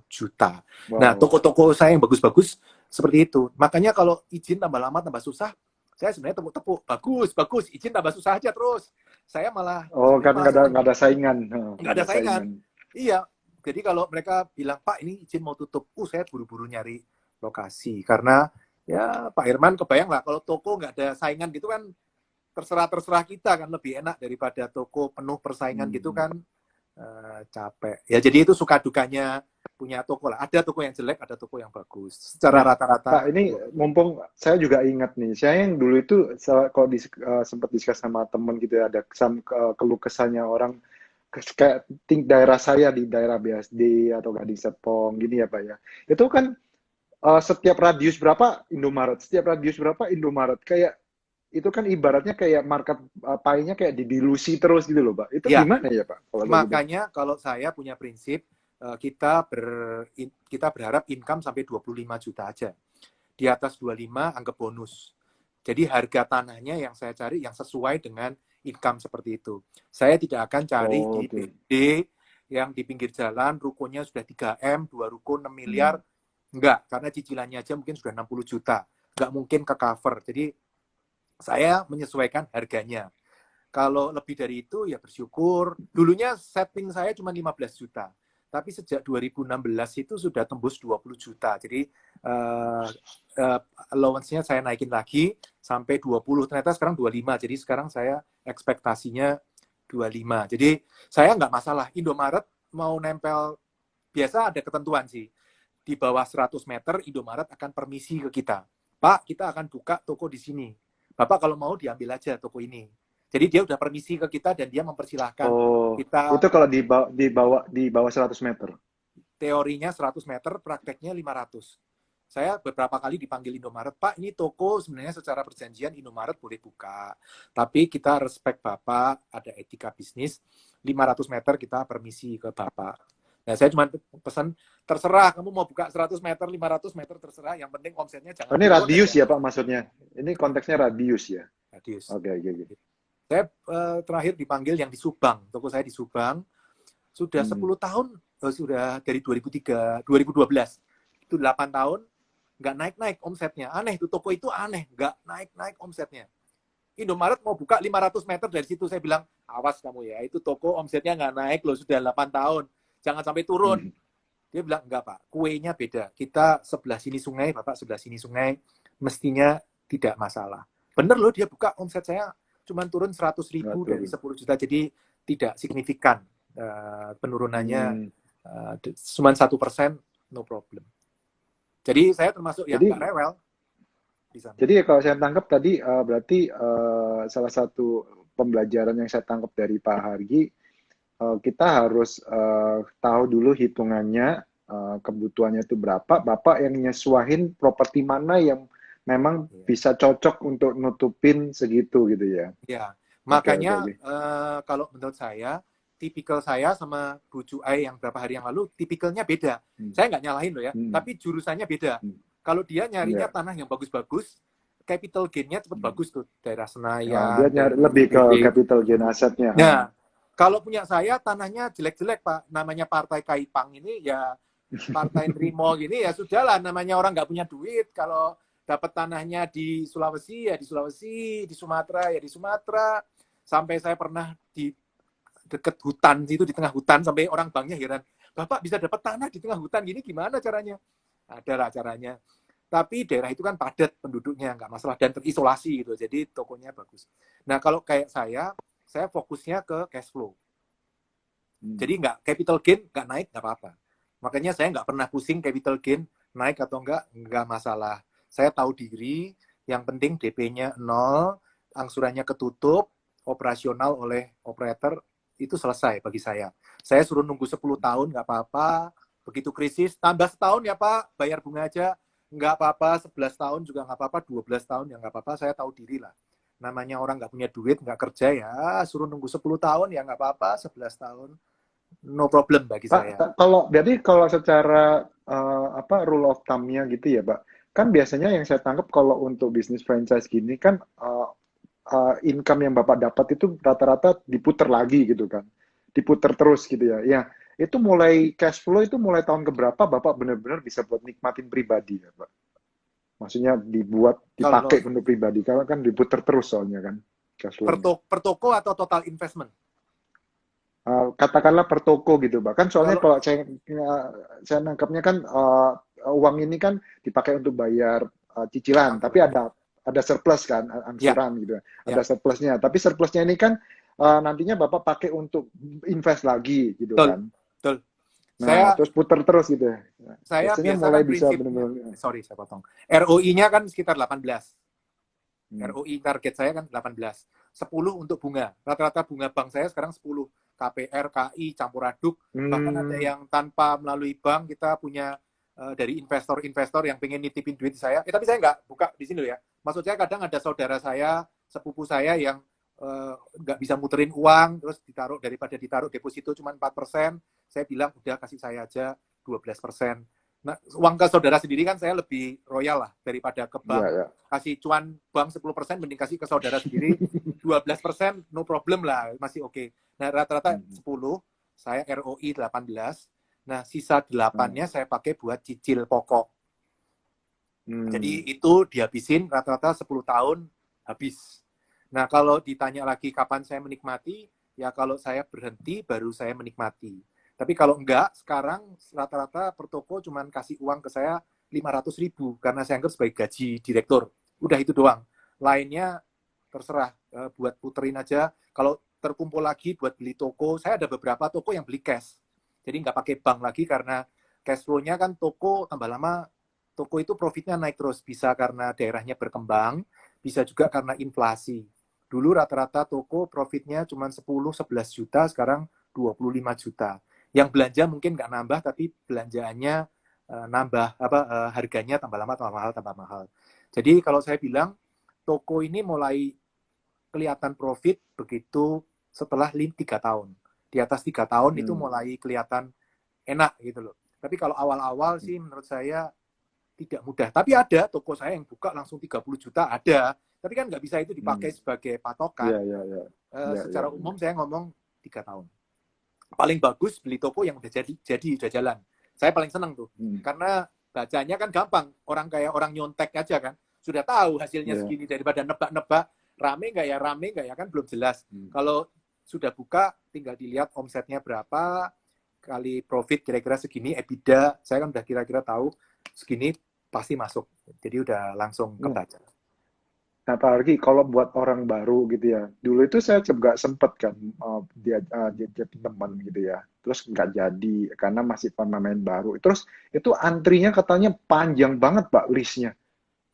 S1: juta. Wow. Nah, toko-toko saya yang bagus-bagus seperti itu. Makanya kalau izin tambah lama, tambah susah, saya sebenarnya tepuk-tepuk. Bagus. Izin tambah susah aja terus. Saya malah...
S2: Oh, karena nggak ada saingan.
S1: Nggak ada saingan. Iya. Jadi kalau mereka bilang, Pak, ini izin mau tutup. Saya buru-buru nyari lokasi. Karena Ya, Pak Herman kebayang lah kalau toko nggak ada saingan gitu kan terserah kita kan lebih enak daripada toko penuh persaingan gitu
S2: Hmm.
S1: kan capek. Ya jadi itu suka dukanya punya toko lah. Ada toko yang jelek, ada toko yang bagus. Secara
S2: Nah, Pak,
S1: rata-rata
S2: ini mumpung saya juga ingat nih, saya yang dulu itu kalau sempat diskus sama temen gitu ya, ada keluh kesahnya orang kayak daerah saya di daerah BSD atau Gading Serpong gini ya Pak ya. Itu kan setiap radius berapa Indomaret, setiap radius berapa Indomaret. Kayak itu kan ibaratnya kayak market pie-nya kayak didilusi terus gitu loh Pak. Itu
S1: ya.
S2: gimana ya Pak kalau kayak gitu?
S1: Makanya kalau saya punya prinsip kita berharap income sampai 25 juta aja. Di atas 25 anggap bonus. Jadi harga tanahnya yang saya cari yang sesuai dengan income seperti itu. Saya tidak akan cari
S2: Oh,
S1: di
S2: oke.
S1: BD yang di pinggir jalan, rukonya sudah 3M, 2 ruko 6 miliar.
S2: Hmm.
S1: Enggak, karena cicilannya aja mungkin sudah 60 juta. Enggak mungkin ke cover. Jadi saya menyesuaikan harganya. Kalau lebih dari itu ya bersyukur. Dulunya setting saya cuma 15 juta. Tapi sejak 2016 itu sudah tembus 20 juta. Jadi allowance-nya saya naikin lagi sampai 20. Ternyata sekarang 25. Jadi sekarang saya ekspektasinya 25. Jadi saya nggak masalah. Indomaret mau nempel, biasa ada ketentuan sih. Di bawah 100 meter, Indomaret akan permisi ke kita. Pak, kita akan buka toko di sini. Bapak kalau mau diambil aja toko ini. Jadi dia udah permisi ke kita dan dia mempersilahkan
S2: Oh,
S1: kita
S2: itu kalau di bawah 100 meter.
S1: teorinya 100 meter, prakteknya 500. Saya beberapa kali dipanggil Indomaret, Pak, ini toko sebenarnya secara perjanjian Indomaret boleh buka. Tapi kita respect Bapak, ada etika bisnis, 500 meter kita permisi ke Bapak. Nah, saya cuma pesan, terserah, kamu mau buka 100 meter, 500 meter, terserah. Yang penting omsetnya
S2: Oh,
S1: jangan
S2: ini
S1: turun
S2: radius
S1: aja.
S2: ya Pak maksudnya. Ini konteksnya radius ya.
S1: Radius.
S2: Oke, oke, oke.
S1: Saya terakhir dipanggil yang di Subang. Toko saya di Subang. Sudah 10 tahun, sudah dari 2012. Itu 8 tahun, nggak naik-naik omsetnya. Aneh, itu toko itu aneh. Nggak naik-naik omsetnya. Indomaret mau buka 500 meter dari situ. Saya bilang, awas kamu ya, itu toko omsetnya nggak naik loh, sudah 8 tahun. Jangan sampai turun. Dia bilang, enggak Pak, kuenya beda. Kita sebelah sini sungai, Bapak sebelah sini sungai. Mestinya tidak masalah. Bener loh, dia buka omset saya cuma turun 100
S2: Nggak
S1: ribu dari
S2: turun.
S1: 10 juta. Jadi tidak signifikan penurunannya.
S2: Hmm.
S1: Cuma 1%, no problem. Jadi saya termasuk yang nggak
S2: Jadi,
S1: rewel di sana.
S2: jadi kalau saya tangkap tadi berarti salah satu pembelajaran yang saya tangkap dari Pak Hargi, kita harus tahu dulu hitungannya, kebutuhannya itu berapa, Bapak yang nyesuahin properti mana yang memang
S1: Ya.
S2: bisa cocok untuk nutupin segitu gitu ya.
S1: Ya,
S2: Oke, oke,
S1: makanya
S2: oke.
S1: kalau menurut saya, tipikal saya sama Bu Cuai yang berapa hari yang lalu, tipikalnya beda.
S2: Hmm.
S1: Saya nggak nyalahin loh ya,
S2: Hmm.
S1: tapi jurusannya beda.
S2: Hmm.
S1: Kalau dia nyarinya
S2: Ya.
S1: tanah yang bagus-bagus, capital gain-nya cepet
S2: Hmm.
S1: bagus tuh, daerah
S2: Dia
S1: Senayan,
S2: nyari
S1: daerah
S2: lebih ke
S1: Puri.
S2: capital gain asetnya.
S1: Nah, kalau punya saya tanahnya jelek-jelek Pak, namanya Partai Kaipang ini ya Partai Nrimo gini ya sudahlah, namanya orang nggak punya duit. Kalau dapat tanahnya di Sulawesi ya di Sulawesi, di Sumatera ya di Sumatera. Sampai saya pernah di deket hutan itu, di tengah hutan, sampai orang banknya heran, Bapak bisa dapat tanah di tengah hutan gini gimana caranya? Ada lah caranya. Tapi daerah itu kan padat penduduknya, nggak masalah, dan terisolasi gitu, jadi tokonya bagus. Nah kalau kayak saya fokusnya ke cash flow. Jadi nggak capital gain nggak naik nggak apa-apa. Makanya saya nggak pernah pusing capital gain naik atau nggak masalah. Saya tahu diri, yang penting DP-nya 0, angsurannya ketutup, operasional oleh operator, itu selesai bagi saya. Saya suruh nunggu 10 tahun nggak apa-apa, begitu krisis tambah setahun ya Pak, bayar bunga aja nggak apa-apa, 11 tahun juga nggak apa-apa, 12 tahun ya nggak apa-apa, saya tahu diri lah. Namanya orang nggak punya duit, nggak kerja ya, suruh nunggu 10 tahun ya nggak apa-apa, 11 tahun no problem bagi saya.
S2: Kalau secara apa rule of thumb-nya gitu ya, Pak. Kan biasanya yang saya tangkap kalau untuk bisnis franchise gini kan income yang Bapak dapat itu rata-rata diputer lagi gitu kan. Diputer terus gitu ya. Ya, itu mulai cash flow itu mulai tahun keberapa Bapak benar-benar bisa buat nikmatin pribadi ya, Pak. Maksudnya
S1: Kalau
S2: dipakai untuk pribadi. Kalau kan diputer terus soalnya kan cash flow-nya.
S1: per toko atau total investment?
S2: Katakanlah per toko gitu, Pak. Kan soalnya
S1: Kalau
S2: kalau saya nangkapnya kan uang ini kan dipakai untuk bayar cicilan, tapi ada surplus kan,
S1: Ya,
S2: angsuran gitu,
S1: ya,
S2: ada surplusnya. Tapi surplusnya ini kan nantinya Bapak pakai untuk invest lagi gitu
S1: betul,
S2: kan.
S1: betul.
S2: Nah,
S1: Saya
S2: terus puter terus gitu ya. Nah,
S1: saya
S2: biasanya
S1: biasa
S2: mulai
S1: kan
S2: bisa
S1: prinsipnya,
S2: benar-benar.
S1: sorry saya potong. ROI-nya kan sekitar 18.
S2: Hmm.
S1: ROI target saya kan 18. 10 untuk bunga. Rata-rata bunga bank saya sekarang 10. KPR, KI, campur aduk. Bahkan ada
S2: Hmm.
S1: yang tanpa melalui bank, kita punya dari investor-investor yang pengen nitipin duit saya. Tapi saya nggak buka di sini loh ya. Maksud saya kadang ada saudara saya, sepupu saya yang nggak bisa muterin uang, terus daripada ditaruh deposito cuma 4%, saya bilang udah kasih saya aja 12%. Nah, uang ke saudara sendiri kan saya lebih royal lah daripada ke
S2: Ya,
S1: bank.
S2: ya.
S1: Kasih cuan bank 10%, mending kasih ke saudara sendiri 12%, no problem lah, masih oke. Nah, rata-rata 10, saya ROI 18. Nah, sisa 8-nya saya pakai buat cicil pokok. Jadi itu dihabisin rata-rata 10 tahun habis. Nah, kalau ditanya lagi kapan saya menikmati, ya kalau saya berhenti baru saya menikmati. Tapi kalau enggak, sekarang rata-rata per toko cuma kasih uang ke saya 500.000 karena saya anggap sebagai gaji direktur. Udah itu doang. Lainnya terserah, buat puterin aja. Kalau terkumpul lagi buat beli toko, saya ada beberapa toko yang beli cash. Jadi nggak pakai bank lagi karena cash flow-nya kan toko tambah lama, toko itu profitnya naik terus. Bisa karena daerahnya berkembang, bisa juga karena inflasi. Dulu rata-rata toko profitnya cuma 10-11 juta, sekarang 25 juta. Yang belanja mungkin nggak nambah, tapi belanjaannya nambah, harganya tambah lama, tambah mahal. Jadi kalau saya bilang, toko ini mulai kelihatan profit begitu setelah 3 tahun. Di atas 3 tahun itu mulai kelihatan enak gitu loh. Tapi kalau awal-awal sih menurut saya tidak mudah. Tapi ada toko saya yang buka langsung 30 juta, ada. Tapi kan nggak bisa itu dipakai sebagai patokan.
S2: Ya, ya, ya. Ya, ya,
S1: Secara
S2: ya.
S1: umum saya ngomong 3 tahun. Paling bagus beli toko yang udah udah jalan. Saya paling senang tuh. Karena bacanya kan gampang. Orang kayak orang nyontek aja kan. Sudah tahu hasilnya
S2: Ya.
S1: segini daripada nebak-nebak. Rame nggak ya kan belum jelas. Kalau sudah buka tinggal dilihat omsetnya berapa, kali profit kira-kira segini, EBITDA saya kan udah kira-kira tahu segini pasti masuk. Jadi udah langsung kebaca.
S2: Nah, Pak Argi, kalau buat orang baru gitu ya, dulu itu saya juga sempet kan diajak teman gitu ya, terus nggak jadi karena masih pemain baru. Terus itu antrinya katanya panjang banget Pak listnya.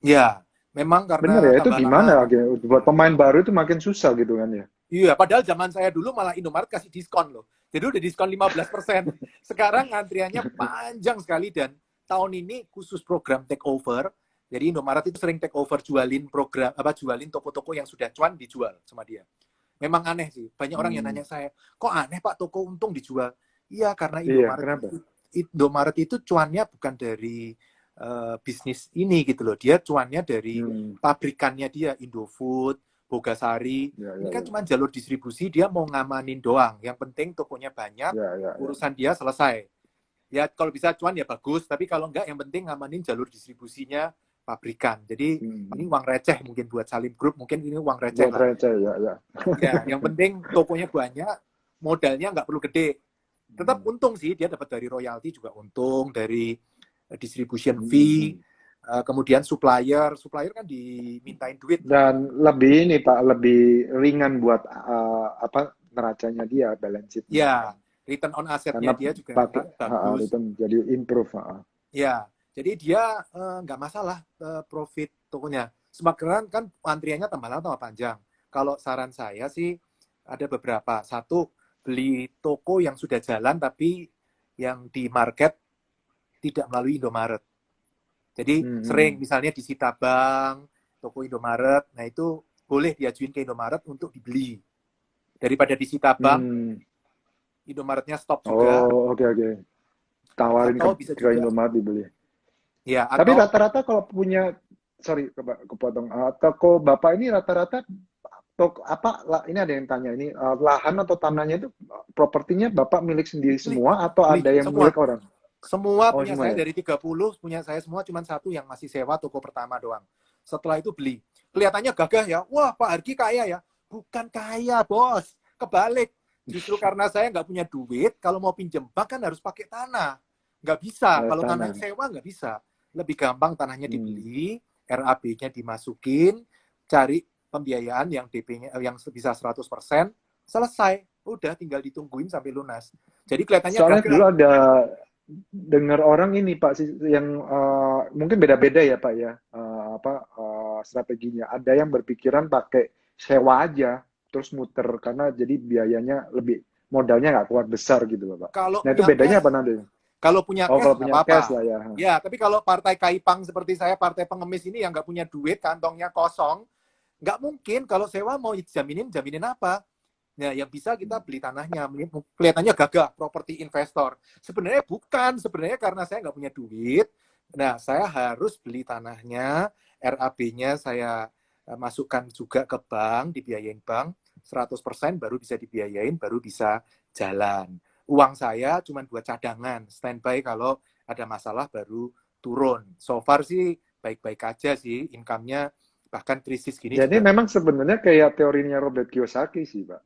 S1: Ya, memang
S2: Bener
S1: karena
S2: ya, itu
S1: tambah
S2: gimana
S1: lama.
S2: lagi? Buat pemain baru itu makin susah gitu kan ya?
S1: Iya, padahal zaman saya dulu malah Indomaret kasih diskon loh. Jadi udah diskon 15%. Sekarang antriannya panjang sekali dan tahun ini khusus program takeover. Jadi Indomaret itu sering takeover jualin program jualin toko-toko yang sudah cuan dijual sama dia. Memang aneh sih. Banyak orang yang nanya saya, "Kok aneh Pak toko untung dijual?" Iya, karena
S2: Iya, kenapa?
S1: Indomaret itu cuannya bukan dari bisnis ini gitu loh. Dia cuannya dari pabrikannya dia, Indofood, Bogasari.
S2: Ya,
S1: Ini
S2: ya,
S1: kan
S2: ya.
S1: cuma jalur distribusi, dia mau ngamanin doang. Yang penting tokonya banyak,
S2: Ya, ya, ya.
S1: urusan dia selesai. Ya kalau bisa cuan ya bagus, tapi kalau enggak yang penting ngamanin jalur distribusinya pabrikan. Jadi ini uang receh mungkin buat Salim Group, mungkin ini uang receh
S2: Buat
S1: lah.
S2: receh, ya, ya.
S1: Ya, yang penting tokonya banyak, modalnya nggak perlu gede. Tetap untung sih, dia dapat dari royalti juga untung, dari distribution fee, kemudian supplier kan dimintain duit tuh.
S2: Dan lebih ini Pak, lebih ringan buat apa neracanya dia, balance sheet-nya kan.
S1: Ya, return on assetnya
S2: Karena
S1: dia juga
S2: pakai
S1: bagus.
S2: itu jadi improve.
S1: Ya, jadi dia nggak masalah profit tokonya. Semakin kan antriannya tambah lama tambah panjang. Kalau saran saya sih ada beberapa. Satu, beli toko yang sudah jalan tapi yang di market tidak melalui Indomaret. Jadi sering misalnya di Sitabang, toko Indomaret, nah itu boleh diajuin ke Indomaret untuk dibeli. Daripada di Sitabang, Indomaretnya stop juga.
S2: Oh, oke, oke. Tawarin
S1: Atau bisa
S2: ke
S1: juga,
S2: Indomaret dibeli.
S1: ya
S2: Tapi
S1: atau
S2: rata-rata kalau punya, sorry, kepotong. Toko Bapak ini rata-rata toko apa? Ini ada yang tanya ini lahan atau tanahnya itu propertinya Bapak milik sendiri
S1: beli,
S2: semua atau
S1: beli
S2: ada yang
S1: semua.
S2: milik orang?
S1: Semua
S2: Oh,
S1: punya
S2: semua
S1: saya
S2: ya.
S1: dari 30, punya saya semua cuma satu yang masih sewa toko pertama doang. Setelah itu beli. Kelihatannya gagah ya. Wah, Pak Argi kaya ya. Bukan kaya, bos. Kebalik. Justru karena saya nggak punya duit, kalau mau pinjem bank kan harus pakai tanah. Nggak bisa. Kalau tanah
S2: Tanah.
S1: sewa nggak bisa. Lebih gampang tanahnya dibeli, RAB-nya dimasukin, cari pembiayaan yang DP-nya yang bisa 100%, selesai. Udah tinggal ditungguin sampai lunas. Jadi kelihatannya
S2: Soalnya
S1: gagal.
S2: dulu ada dengar orang ini Pak yang mungkin beda-beda ya Pak ya strateginya. Ada yang berpikiran pakai sewa aja terus muter karena jadi biayanya lebih modalnya nggak kuat besar gitu loh Pak.
S1: Kalau
S2: Nah itu
S1: punya
S2: bedanya
S1: cash,
S2: apa nanti?
S1: kalau punya
S2: Oh
S1: cash
S2: kalau
S1: nggak
S2: punya cash
S1: apa-apa.
S2: lah ya.
S1: Ya, tapi kalau partai kaipang seperti saya, partai pengemis ini yang nggak punya duit, kantongnya kosong, nggak mungkin. Kalau sewa mau jaminin apa? Nah, yang bisa kita beli tanahnya. Kelihatannya gagah, properti investor. Sebenarnya bukan. Sebenarnya karena saya nggak punya duit. Nah, saya harus beli tanahnya, RAB-nya saya masukkan juga ke bank, dibiayain bank, 100% baru bisa dibiayain, baru bisa jalan. Uang saya cuma buat cadangan, standby kalau ada masalah baru turun. So far sih baik-baik aja sih, income-nya bahkan krisis gini
S2: Jadi
S1: juga.
S2: memang sebenarnya kayak teorinya Robert Kiyosaki sih Pak.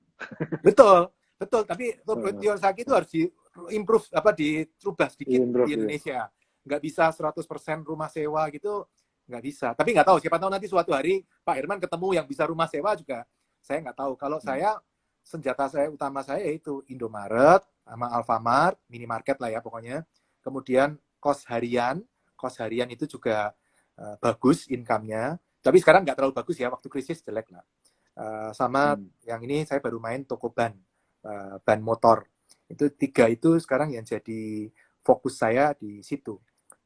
S1: Betul, betul. Tapi Robert Kiyosaki itu harus di-improve, dirubah sedikit di
S2: Improve ya.
S1: Indonesia. Nggak bisa 100% rumah sewa gitu, nggak bisa. Tapi nggak tahu, siapa tahu nanti suatu hari Pak Herman ketemu yang bisa rumah sewa juga. Saya nggak tahu. Kalau saya, senjata saya utama saya yaitu Indomaret, sama Alfamart, minimarket lah ya pokoknya. Kemudian kos harian itu juga bagus income-nya. Tapi sekarang nggak terlalu bagus ya, waktu krisis jelek lah. Sama yang ini saya baru main toko ban motor. Itu 3 itu sekarang yang jadi fokus saya di situ.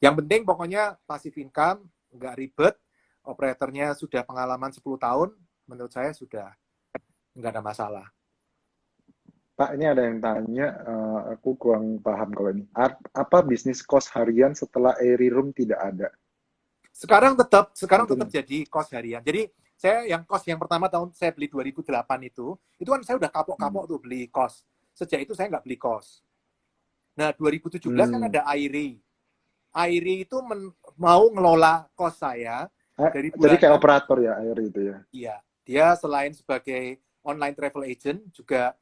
S1: Yang penting pokoknya passive income, nggak ribet, operatornya sudah pengalaman 10 tahun, menurut saya sudah nggak ada masalah.
S2: Pak, ini ada yang tanya, aku kurang paham kalau ini. Apa bisnis kos harian setelah Airy Room tidak ada?
S1: Sekarang tetap
S2: Mungkin.
S1: jadi kos harian. Jadi saya yang kos yang pertama tahun saya beli 2008 itu kan saya udah kapok-kapok tuh beli kos. Sejak itu saya nggak beli kos. Nah, 2017 kan ada Airi. Airi itu mau ngelola kos saya dari
S2: Jadi kayak
S1: bulanan.
S2: operator ya Airy itu ya?
S1: Iya, dia selain sebagai online travel agent juga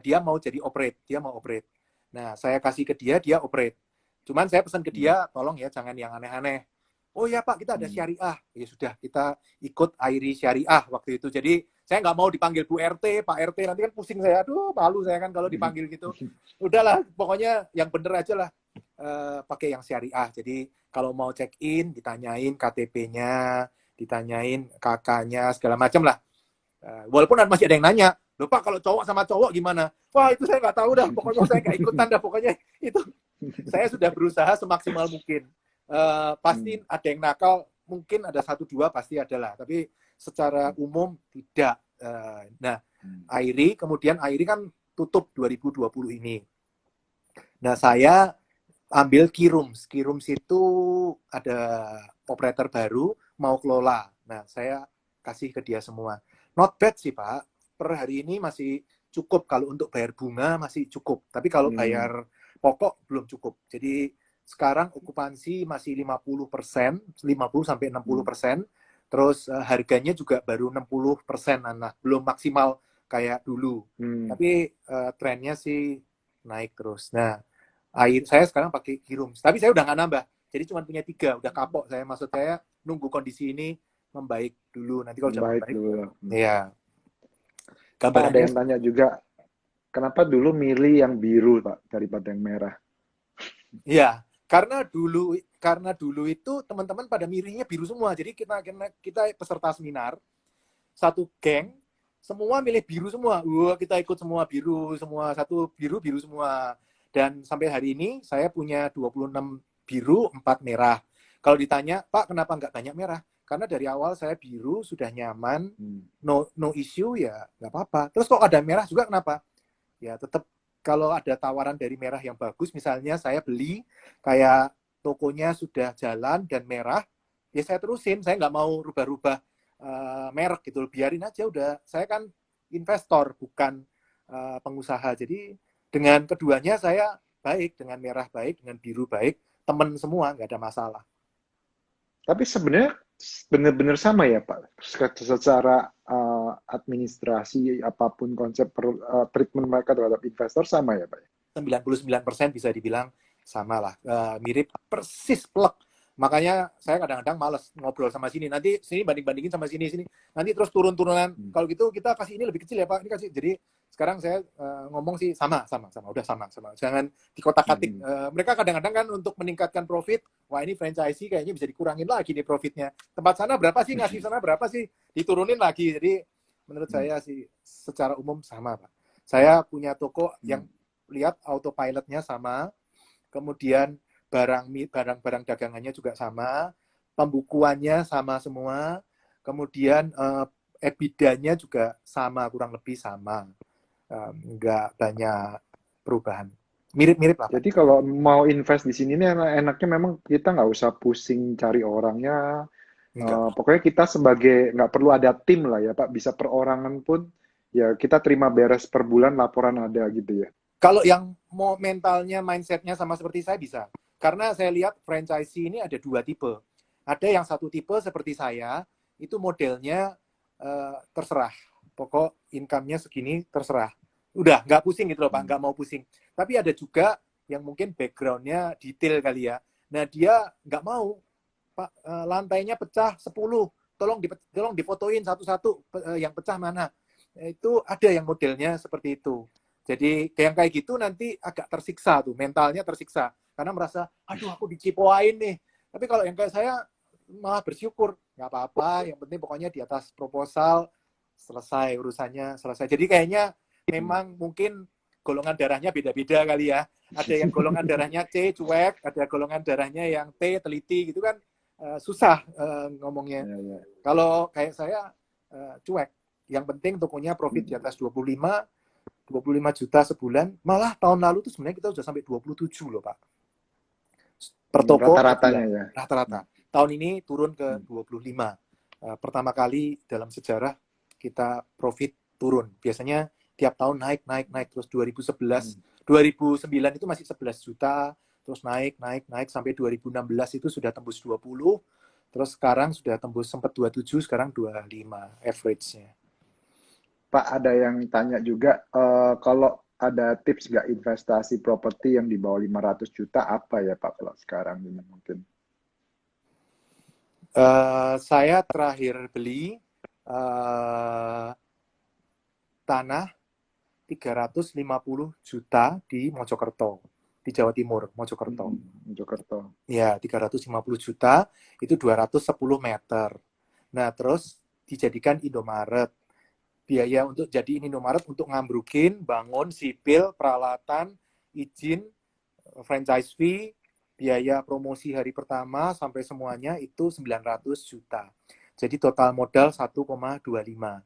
S1: dia mau jadi operate, dia mau operate. Nah, saya kasih ke dia, dia operate. Cuman saya pesan ke dia, tolong ya jangan yang aneh-aneh. Oh ya Pak, kita ada syariah. Ya sudah, kita ikut Airi Syariah waktu itu. Jadi saya nggak mau dipanggil Bu RT, Pak RT, nanti kan pusing saya. Aduh, malu saya kan kalau dipanggil gitu. Udahlah, pokoknya yang bener aja lah. Pakai yang syariah. Jadi kalau mau check in, ditanyain KTP-nya, ditanyain kakaknya, segala macam lah. Walaupun masih ada yang nanya, loh Pak, kalau cowok sama cowok gimana? Wah, itu saya nggak tahu dah. Pokoknya saya nggak ikutan dah. Pokoknya itu saya sudah berusaha semaksimal mungkin. Pasti ada yang nakal, mungkin ada 1-2 pasti adalah, tapi secara umum tidak. Nah, Airi kan tutup 2020 ini. Nah, saya ambil Kirums. Kirums itu ada operator baru, mau kelola. Nah, saya kasih ke dia semua. Not bad sih, Pak. Per hari ini masih cukup. Kalau untuk bayar bunga masih cukup. Tapi kalau bayar pokok belum cukup. Jadi sekarang okupansi masih 50%, 50-60%. Terus harganya juga baru 60%. Nah, belum maksimal kayak dulu. Tapi trennya sih naik terus. Nah, saya sekarang pakai Kirum. Tapi saya udah nggak nambah. Jadi cuma punya 3. Udah kapok saya. Maksud saya nunggu kondisi ini membaik dulu. Nanti kalau sudah membaik, ya.
S2: Pak, ada yang tanya juga, kenapa dulu milih yang biru Pak daripada yang merah?
S1: Iya, karena dulu itu teman-teman pada milihnya biru semua. Jadi kita peserta seminar satu geng semua milih biru semua. Kita ikut semua biru semua, satu biru semua. Dan sampai hari ini saya punya 26 biru, 4 merah. Kalau ditanya, Pak, kenapa nggak banyak merah? Karena dari awal saya biru sudah nyaman, no issue ya nggak apa-apa. Terus kok ada merah juga kenapa? Ya tetap kalau ada tawaran dari merah yang bagus, misalnya saya beli kayak tokonya sudah jalan dan merah, ya saya terusin. Saya nggak mau rubah-rubah merek gitu. Biarin aja udah. Saya kan investor bukan pengusaha. Jadi dengan keduanya saya baik, dengan merah baik, dengan biru baik, temen semua nggak ada masalah.
S2: Tapi sebenarnya benar-benar sama ya Pak, secara administrasi apapun konsep treatment mereka terhadap investor sama ya Pak?
S1: 99% bisa dibilang sama lah, mirip persis plek. Makanya saya kadang-kadang males ngobrol sama sini. Nanti sini banding-bandingin sama sini. Nanti terus turun-turunan. Kalau gitu kita kasih ini lebih kecil ya Pak. Ini kasih. Jadi sekarang saya ngomong sih sama. Udah sama. Jangan dikotak-katik. Mereka kadang-kadang kan untuk meningkatkan profit, wah ini franchisee kayaknya bisa dikurangin lagi nih profitnya. Tempat sana berapa sih, ngasih sana berapa sih, diturunin lagi. Jadi menurut saya sih secara umum sama Pak. Saya punya toko yang lihat autopilotnya sama, kemudian barang dagangannya juga sama, pembukuannya sama semua, kemudian EBITDA-nya juga sama, kurang lebih sama, nggak banyak perubahan, mirip-mirip lah.
S2: Jadi kalau mau invest di sini nih enaknya memang kita nggak usah pusing cari orangnya.
S1: Enggak.
S2: Pokoknya kita sebagai nggak perlu ada tim lah ya Pak, bisa perorangan pun ya kita terima beres per bulan laporan ada gitu ya.
S1: Kalau yang mau mentalnya, mindsetnya sama seperti saya bisa. Karena saya lihat franchisee ini ada dua tipe. Ada yang satu tipe seperti saya, itu modelnya terserah. Pokok income-nya segini terserah. Udah, nggak pusing gitu loh Pak, nggak mau pusing. Tapi ada juga yang mungkin background-nya detail kali ya. Nah dia nggak mau, Pak, lantainya pecah 10, tolong difotoin satu-satu yang pecah mana. Itu ada yang modelnya seperti itu. Jadi yang kayak gitu nanti agak tersiksa tuh, mentalnya tersiksa. Karena merasa, aduh aku dicipoain nih. Tapi kalau yang kayak saya malah bersyukur, nggak apa-apa, yang penting pokoknya di atas proposal, selesai urusannya, selesai. Jadi kayaknya memang mungkin golongan darahnya beda-beda kali ya. Ada yang golongan darahnya C, cuek, ada golongan darahnya yang T, teliti gitu kan, susah ngomongnya.
S2: Ya.
S1: Kalau kayak saya, cuek. Yang penting tokonya profit di atas 25 juta sebulan, malah tahun lalu tuh sebenarnya kita sudah sampai 27 loh Pak. Per toko
S2: Rata-ratanya ya.
S1: rata-rata. Tahun ini turun ke 25. Pertama kali dalam sejarah kita profit turun. Biasanya tiap tahun naik terus 2011, 2009 itu masih 11 juta, terus naik sampai 2016 itu sudah tembus 20, terus sekarang sudah tembus sempat 27, sekarang 25 average-nya.
S2: Pak, ada yang tanya juga, kalau ada tips nggak investasi properti yang di bawah 500 juta apa ya Pak kalau sekarang ini mungkin?
S1: Saya terakhir beli tanah 350 juta di Mojokerto, di Jawa Timur, Mojokerto.
S2: Mojokerto.
S1: Ya, 350 juta, itu 210 meter. Nah, terus dijadikan Indomaret. Biaya untuk jadi Indomaret untuk ngambrukin, bangun, sipil, peralatan, izin, franchise fee, biaya promosi hari pertama sampai semuanya itu 900 juta. Jadi total modal 1,25.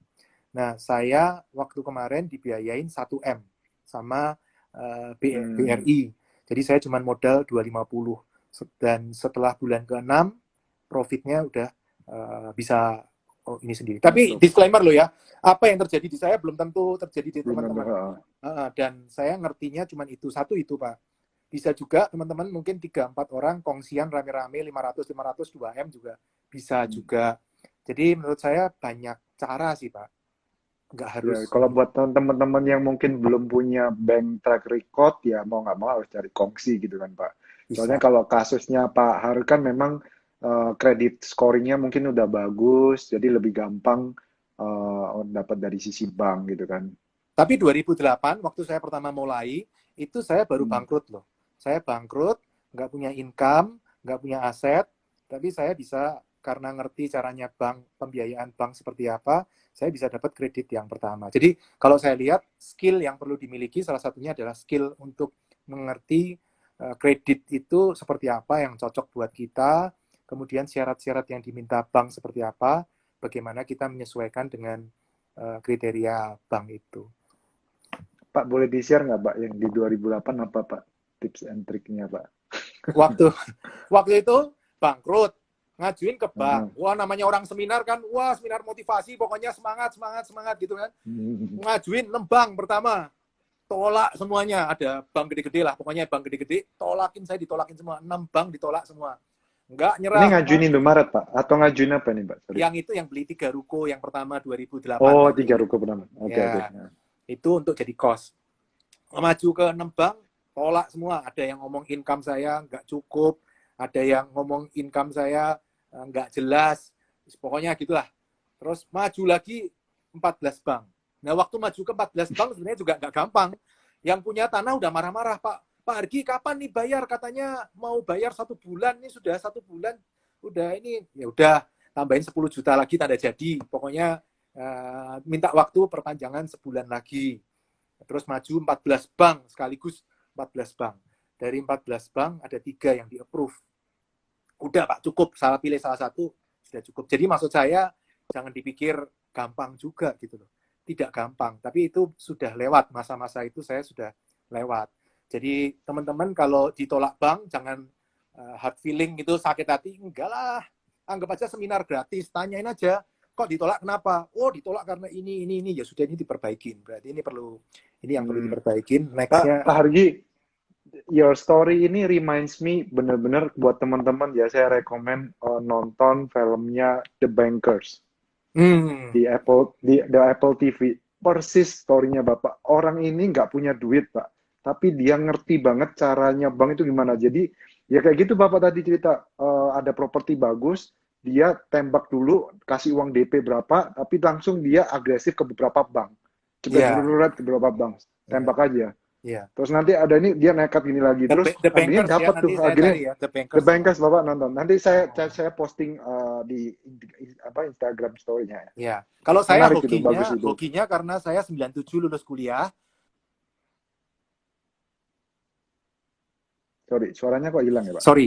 S1: Nah, saya waktu kemarin dibiayain 1M sama BRI. Jadi saya cuma modal 250. Dan setelah bulan ke-6, profitnya udah bisa ini sendiri. Tapi disclaimer loh ya, apa yang terjadi di saya belum tentu terjadi di teman-teman. Dan saya ngertinya cuma itu, satu itu Pak. Bisa juga teman-teman mungkin 3-4 orang kongsian rame-rame 500 2M juga bisa juga. Jadi menurut saya banyak cara sih Pak. Nggak harus.
S2: Ya, kalau buat teman-teman yang mungkin belum punya bank track record, ya mau nggak mau harus cari kongsi gitu kan Pak. Soalnya kalau kasusnya Pak Haru kan memang kredit scoringnya mungkin udah bagus, jadi lebih gampang dapat dari sisi bank gitu kan.
S1: Tapi 2008 waktu saya pertama mulai, itu saya baru bangkrut loh. Saya bangkrut, nggak punya income, nggak punya aset, tapi saya bisa karena ngerti caranya bank, pembiayaan bank seperti apa, saya bisa dapat kredit yang pertama. Jadi kalau saya lihat skill yang perlu dimiliki salah satunya adalah skill untuk mengerti kredit itu seperti apa yang cocok buat kita, kemudian syarat-syarat yang diminta bank seperti apa, bagaimana kita menyesuaikan dengan kriteria bank itu.
S2: Pak, boleh di-share nggak Pak yang di 2008 apa Pak tips and triknya Pak?
S1: Waktu itu bangkrut, ngajuin ke bank. Wah namanya orang seminar kan, wah seminar motivasi, pokoknya semangat gitu kan. Ngajuin 6 bank pertama, tolak semuanya. Ada bank gede-gede lah, pokoknya bank gede-gede, saya ditolakin semua. 6 bank ditolak semua. Enggak nyerah.
S2: Ini ngajuin Indomaret Pak? Atau ngajuin apa nih Pak? Sorry.
S1: Yang itu yang beli 3 ruko yang pertama 2008.
S2: Oh, 3 ruko pertama. Oke.
S1: Itu untuk jadi kos. Maju ke 6 bank, tolak semua. Ada yang ngomong income saya nggak cukup, ada yang ngomong income saya nggak jelas, pokoknya gitulah. Terus maju lagi 14 bank. Nah, waktu maju ke 14 bank sebenarnya juga nggak gampang. Yang punya tanah udah marah-marah, Pak Argi kapan nih bayar? Katanya mau bayar 1 bulan, ini sudah 1 bulan, udah ini, ya udah tambahin 10 juta lagi tanda jadi. Pokoknya minta waktu perpanjangan sebulan lagi. Terus maju 14 bank sekaligus 14 bank. Dari 14 bank ada 3 yang di-approve. Udah Pak, cukup. Salah pilih salah satu, sudah cukup. Jadi maksud saya, jangan dipikir gampang juga gitu loh. Tidak gampang, tapi itu sudah lewat. Masa-masa itu saya sudah lewat. Jadi teman-teman kalau ditolak bank, jangan hard feeling gitu, sakit hati. Enggak lah. Anggap aja seminar gratis. Tanyain aja, kok ditolak kenapa? Oh, ditolak karena ini. Ya sudah, ini diperbaikin. Berarti ini yang perlu diperbaikin. Nextnya.
S2: Pak Hargi, your story ini reminds me bener-bener buat teman-teman ya, saya rekomen nonton filmnya The Bankers di Apple TV. Persis story-nya Bapak. Orang ini nggak punya duit, Pak, tapi dia ngerti banget caranya bank itu gimana. Jadi ya kayak gitu Bapak tadi cerita, ada properti bagus, dia tembak dulu, kasih uang DP berapa, tapi langsung dia agresif ke beberapa bank. Cepet ke beberapa bank, tembak aja.
S1: Iya.
S2: Terus nanti ada ini dia nekat gini lagi, terus
S1: The
S2: akhirnya
S1: Bankers
S2: dapat
S1: ya,
S2: tuh akhirnya
S1: ya,
S2: The Bankers Bapak nonton. Nanti saya posting di Instagram story-nya ya.
S1: Ya. Kalau saya
S2: Menarik itu, bagus itu.
S1: hokinya karena saya 97 lulus kuliah.
S2: Sorry, suaranya kok hilang ya, Pak?
S1: Sorry,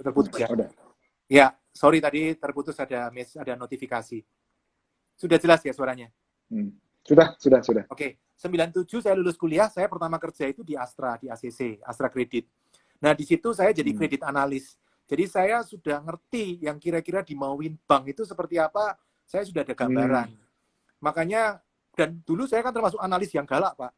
S1: terputus ya.
S2: Udah.
S1: Ya, sorry tadi terputus, ada notifikasi. Sudah jelas ya suaranya?
S2: Sudah.
S1: Oke. 97 saya lulus kuliah, saya pertama kerja itu di Astra, di ACC, Astra Kredit. Nah, di situ saya jadi kredit analis. Jadi saya sudah ngerti yang kira-kira dimauin bank itu seperti apa, saya sudah ada gambaran. Makanya, dan dulu saya kan termasuk analis yang galak, Pak.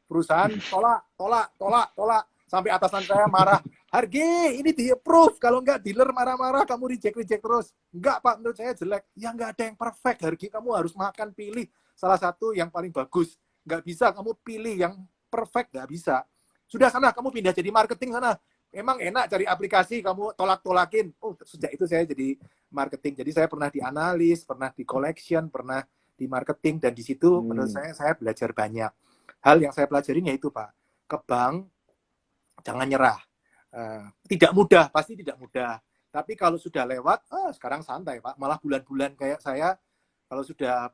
S1: Perusahaan tolak. Sampai atasan saya marah, Hargi, ini di-approve. Kalau enggak, dealer marah-marah, kamu reject terus. Enggak, Pak, menurut saya jelek. Ya, enggak ada yang perfect, Hargi. Kamu harus makan, pilih salah satu yang paling bagus. Nggak bisa kamu pilih yang perfect, nggak bisa. Sudah sana, kamu pindah jadi marketing sana. Emang enak cari aplikasi, kamu tolak-tolakin. Oh, sejak itu saya jadi marketing. Jadi saya pernah di analis, pernah di collection, pernah di marketing, dan di situ menurut saya belajar banyak. Hal yang saya pelajarin yaitu, Pak, ke bank, jangan nyerah. Tidak mudah, pasti tidak mudah. Tapi kalau sudah lewat, sekarang santai, Pak. Malah bulan-bulan kayak saya, kalau sudah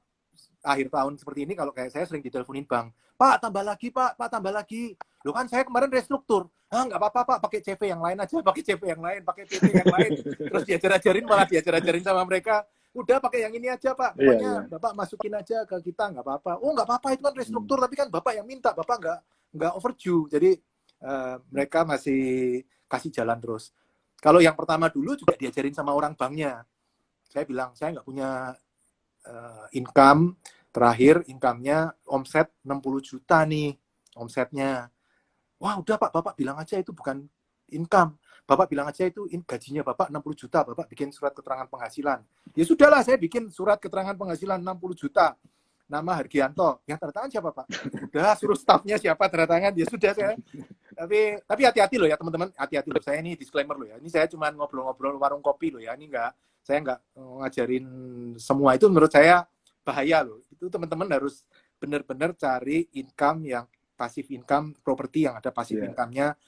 S1: akhir tahun seperti ini, kalau kayak saya sering diteleponin bank, Pak tambah lagi, Pak tambah lagi. Loh kan saya kemarin restruktur. Nggak apa-apa, Pak, pakai CV yang lain aja, pakai CV yang lain, pakai PP yang lain. Terus diajar-ajarin sama mereka, udah pakai yang ini aja, Pak. Pokoknya Bapak masukin aja ke kita, nggak apa-apa. Oh, nggak apa-apa, itu kan restruktur, tapi kan Bapak yang minta, Bapak nggak overdue. Jadi mereka masih kasih jalan terus. Kalau yang pertama dulu juga diajarin sama orang banknya. Saya bilang, saya nggak punya income. Terakhir income-nya omset 60 juta nih, omsetnya. Wah, udah Pak, Bapak bilang aja itu bukan income. Bapak bilang aja itu gajinya Bapak 60 juta, Bapak bikin surat keterangan penghasilan. Ya sudahlah, saya bikin surat keterangan penghasilan 60 juta. Nama Hargianto. Yang tanda tangan siapa, Pak? Udah, suruh staffnya siapa tanda tangan. Ya sudah, saya. Tapi hati-hati loh ya, teman-teman. Hati-hati loh. Saya ini disclaimer loh ya. Ini saya cuma ngobrol-ngobrol warung kopi loh ya. Ini saya nggak ngajarin semua. Itu menurut saya bahaya loh. Itu teman-teman harus benar-benar cari income yang pasif income, properti yang ada pasif income-nya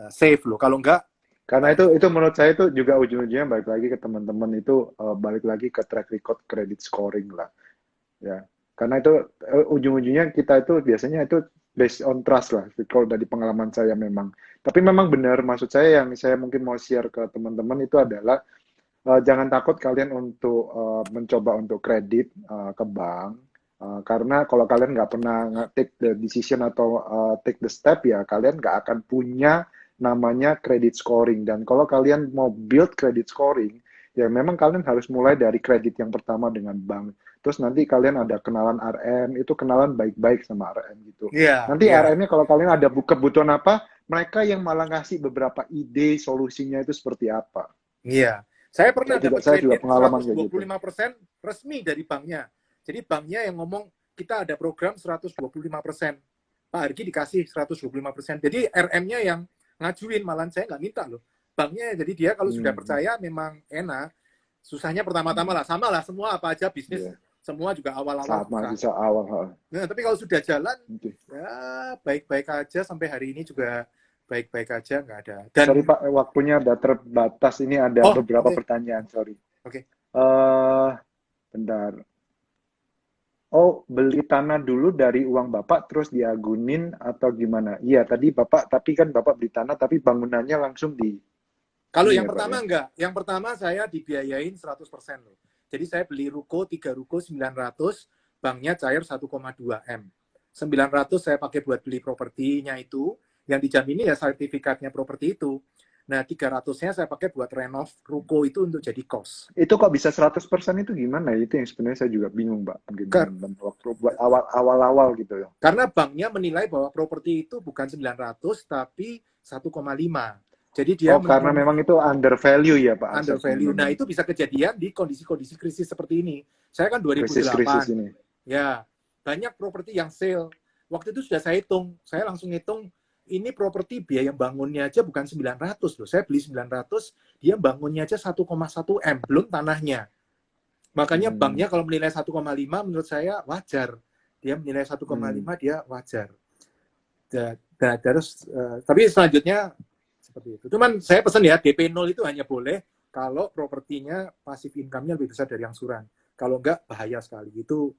S1: safe loh. Kalau enggak,
S2: karena itu menurut saya itu juga ujung-ujungnya balik lagi ke teman-teman itu, balik lagi ke track record credit scoring lah ya. Karena itu ujung-ujungnya kita itu biasanya itu based on trust lah, kalau dari pengalaman saya memang. Tapi memang benar, maksud saya yang saya mungkin mau share ke teman-teman itu adalah jangan takut kalian untuk mencoba untuk kredit ke bank, karena kalau kalian nggak pernah take the decision atau take the step, ya kalian nggak akan punya namanya credit scoring. Dan kalau kalian mau build credit scoring, ya memang kalian harus mulai dari kredit yang pertama dengan bank. Terus nanti kalian ada kenalan RM, itu kenalan baik-baik sama RM gitu. Nanti RM-nya kalau kalian ada kebutuhan apa, mereka yang malah ngasih beberapa ide solusinya itu seperti apa.
S1: Iya. Saya pernah dapat kredit 125%
S2: gitu.
S1: resmi dari banknya. Jadi banknya yang ngomong, kita ada program 125%. Pak Hargi dikasih 125%. Jadi RM-nya yang ngajuin, malah saya nggak minta loh. banknya. Jadi dia kalau sudah percaya memang enak. Susahnya pertama-tama lah, sama lah semua apa aja bisnis, semua juga awal-awal
S2: bisa awal.
S1: Nah, tapi kalau sudah jalan, ya baik-baik aja sampai hari ini juga baik-baik aja, nggak ada. Dan,
S2: sorry Pak, waktunya udah terbatas. Ini ada beberapa pertanyaan, sorry.
S1: Oke.
S2: Bentar. Oh, beli tanah dulu dari uang Bapak terus diagunin atau gimana? Iya, tadi Bapak, tapi kan Bapak beli tanah tapi bangunannya langsung di...
S1: Kalau yang pertama enggak. Yang pertama saya dibiayain 100% loh. Jadi saya beli ruko, 3 ruko 900, banknya cair 1,2 M. 900 saya pakai buat beli propertinya itu, yang dijamini ya sertifikatnya properti itu. Nah, 300-nya saya pakai buat renov ruko itu untuk jadi kos.
S2: Itu kok bisa 100% itu gimana? Itu yang sebenarnya saya juga bingung, Pak. Mungkin waktu buat awal-awal gitu ya.
S1: Karena banknya menilai bahwa properti itu bukan 900 tapi 1,5. Jadi dia
S2: karena memang itu under value ya, Pak.
S1: Under value. Nah, itu bisa kejadian di kondisi-kondisi krisis seperti ini. Saya kan 2008.
S2: Krisis ini.
S1: Ya, banyak properti yang sale. Waktu itu sudah saya hitung. Saya langsung hitung, ini properti biaya bangunnya aja bukan 900 loh. Saya beli 900, dia bangunnya aja 1,1 M, belum tanahnya. Makanya banknya kalau menilai 1,5 menurut saya wajar. Dia menilai 1,5 dia wajar. Terus, tapi selanjutnya seperti itu. Cuman saya pesan ya, DP 0 itu hanya boleh kalau propertinya passive income-nya lebih besar dari angsuran. Kalau enggak, bahaya sekali. Itu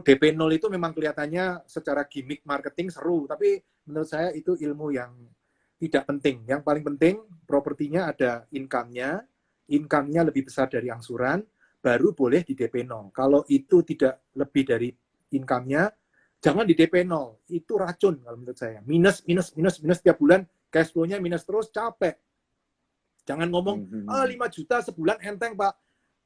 S1: DP 0 itu memang kelihatannya secara gimmick marketing seru, tapi menurut saya itu ilmu yang tidak penting. Yang paling penting, propertinya ada income-nya lebih besar dari angsuran, baru boleh di DP 0. Kalau itu tidak lebih dari income-nya, jangan di DP 0. Itu racun kalau menurut saya. Minus tiap bulan, cash flow-nya minus terus, capek. Jangan ngomong, 5 juta sebulan enteng, Pak.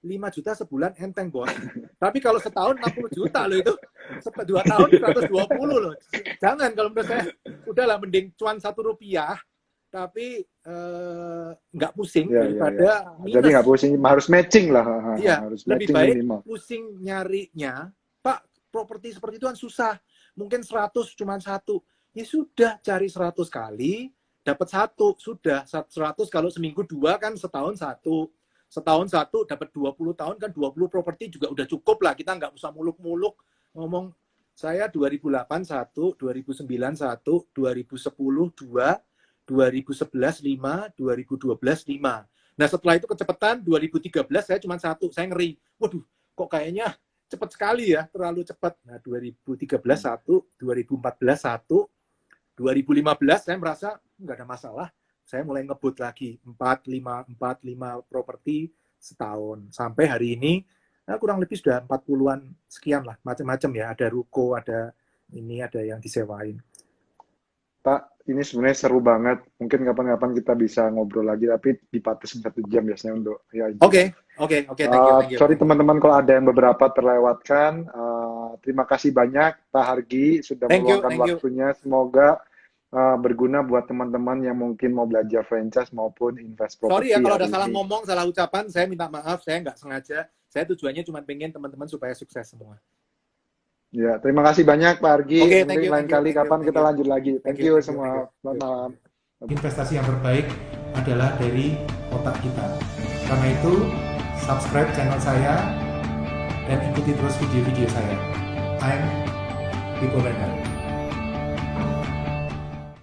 S1: 5 juta sebulan enteng, Bos. Tapi kalau setahun 60 juta loh itu. 2 tahun 120 loh. Jangan, kalau menurut saya, udahlah mending cuan 1 rupiah, tapi nggak pusing daripada minus.
S2: Jadi nggak pusing, harus matching lah.
S1: Iya,
S2: harus
S1: lebih
S2: matching
S1: baik
S2: minimal.
S1: pusing nyarinya. Pak, properti seperti itu kan susah. Mungkin 100 cuma 1. Ya sudah, cari 100 kali, dapat 1, sudah 100 kalau seminggu 2 kan setahun 1 dapat 20 tahun kan 20 properti juga udah cukup lah, kita nggak usah muluk-muluk ngomong saya 2008 1, 2009 1, 2010 2, 2011 5, 2012 5. Nah setelah itu kecepatan 2013 saya cuma 1, saya ngeri, waduh kok kayaknya cepat sekali ya, terlalu cepat. Nah 2013 1, 2014 1, 2015 saya merasa nggak ada masalah. Saya mulai ngebut lagi 45 properti setahun. Sampai hari ini kurang lebih sudah 40-an sekian lah, macam-macam ya. Ada ruko, ada ini, ada yang disewain.
S2: Pak, ini sebenarnya seru banget. Mungkin kapan-kapan kita bisa ngobrol lagi, tapi dipatasin 1 jam biasanya untuk ya.
S1: Oke, thank you.
S2: Sorry teman-teman kalau ada yang beberapa terlewatkan. Terima kasih banyak Pak Hargi sudah meluangkan waktunya. Semoga berguna buat teman-teman yang mungkin mau belajar franchise maupun invest properti.
S1: Sorry ya kalau ada salah ngomong, salah ucapan, saya minta maaf, saya nggak sengaja. Saya tujuannya cuma pengen teman-teman supaya sukses semua.
S2: Ya, terima kasih banyak Pak Argi.
S1: Mungkin
S2: lain kali kapan kita lanjut lagi. Thank you semua. Selamat malam.
S3: Investasi yang terbaik adalah dari otak kita. Karena itu, subscribe channel saya dan ikuti terus video-video saya. I'm Pipo Lender.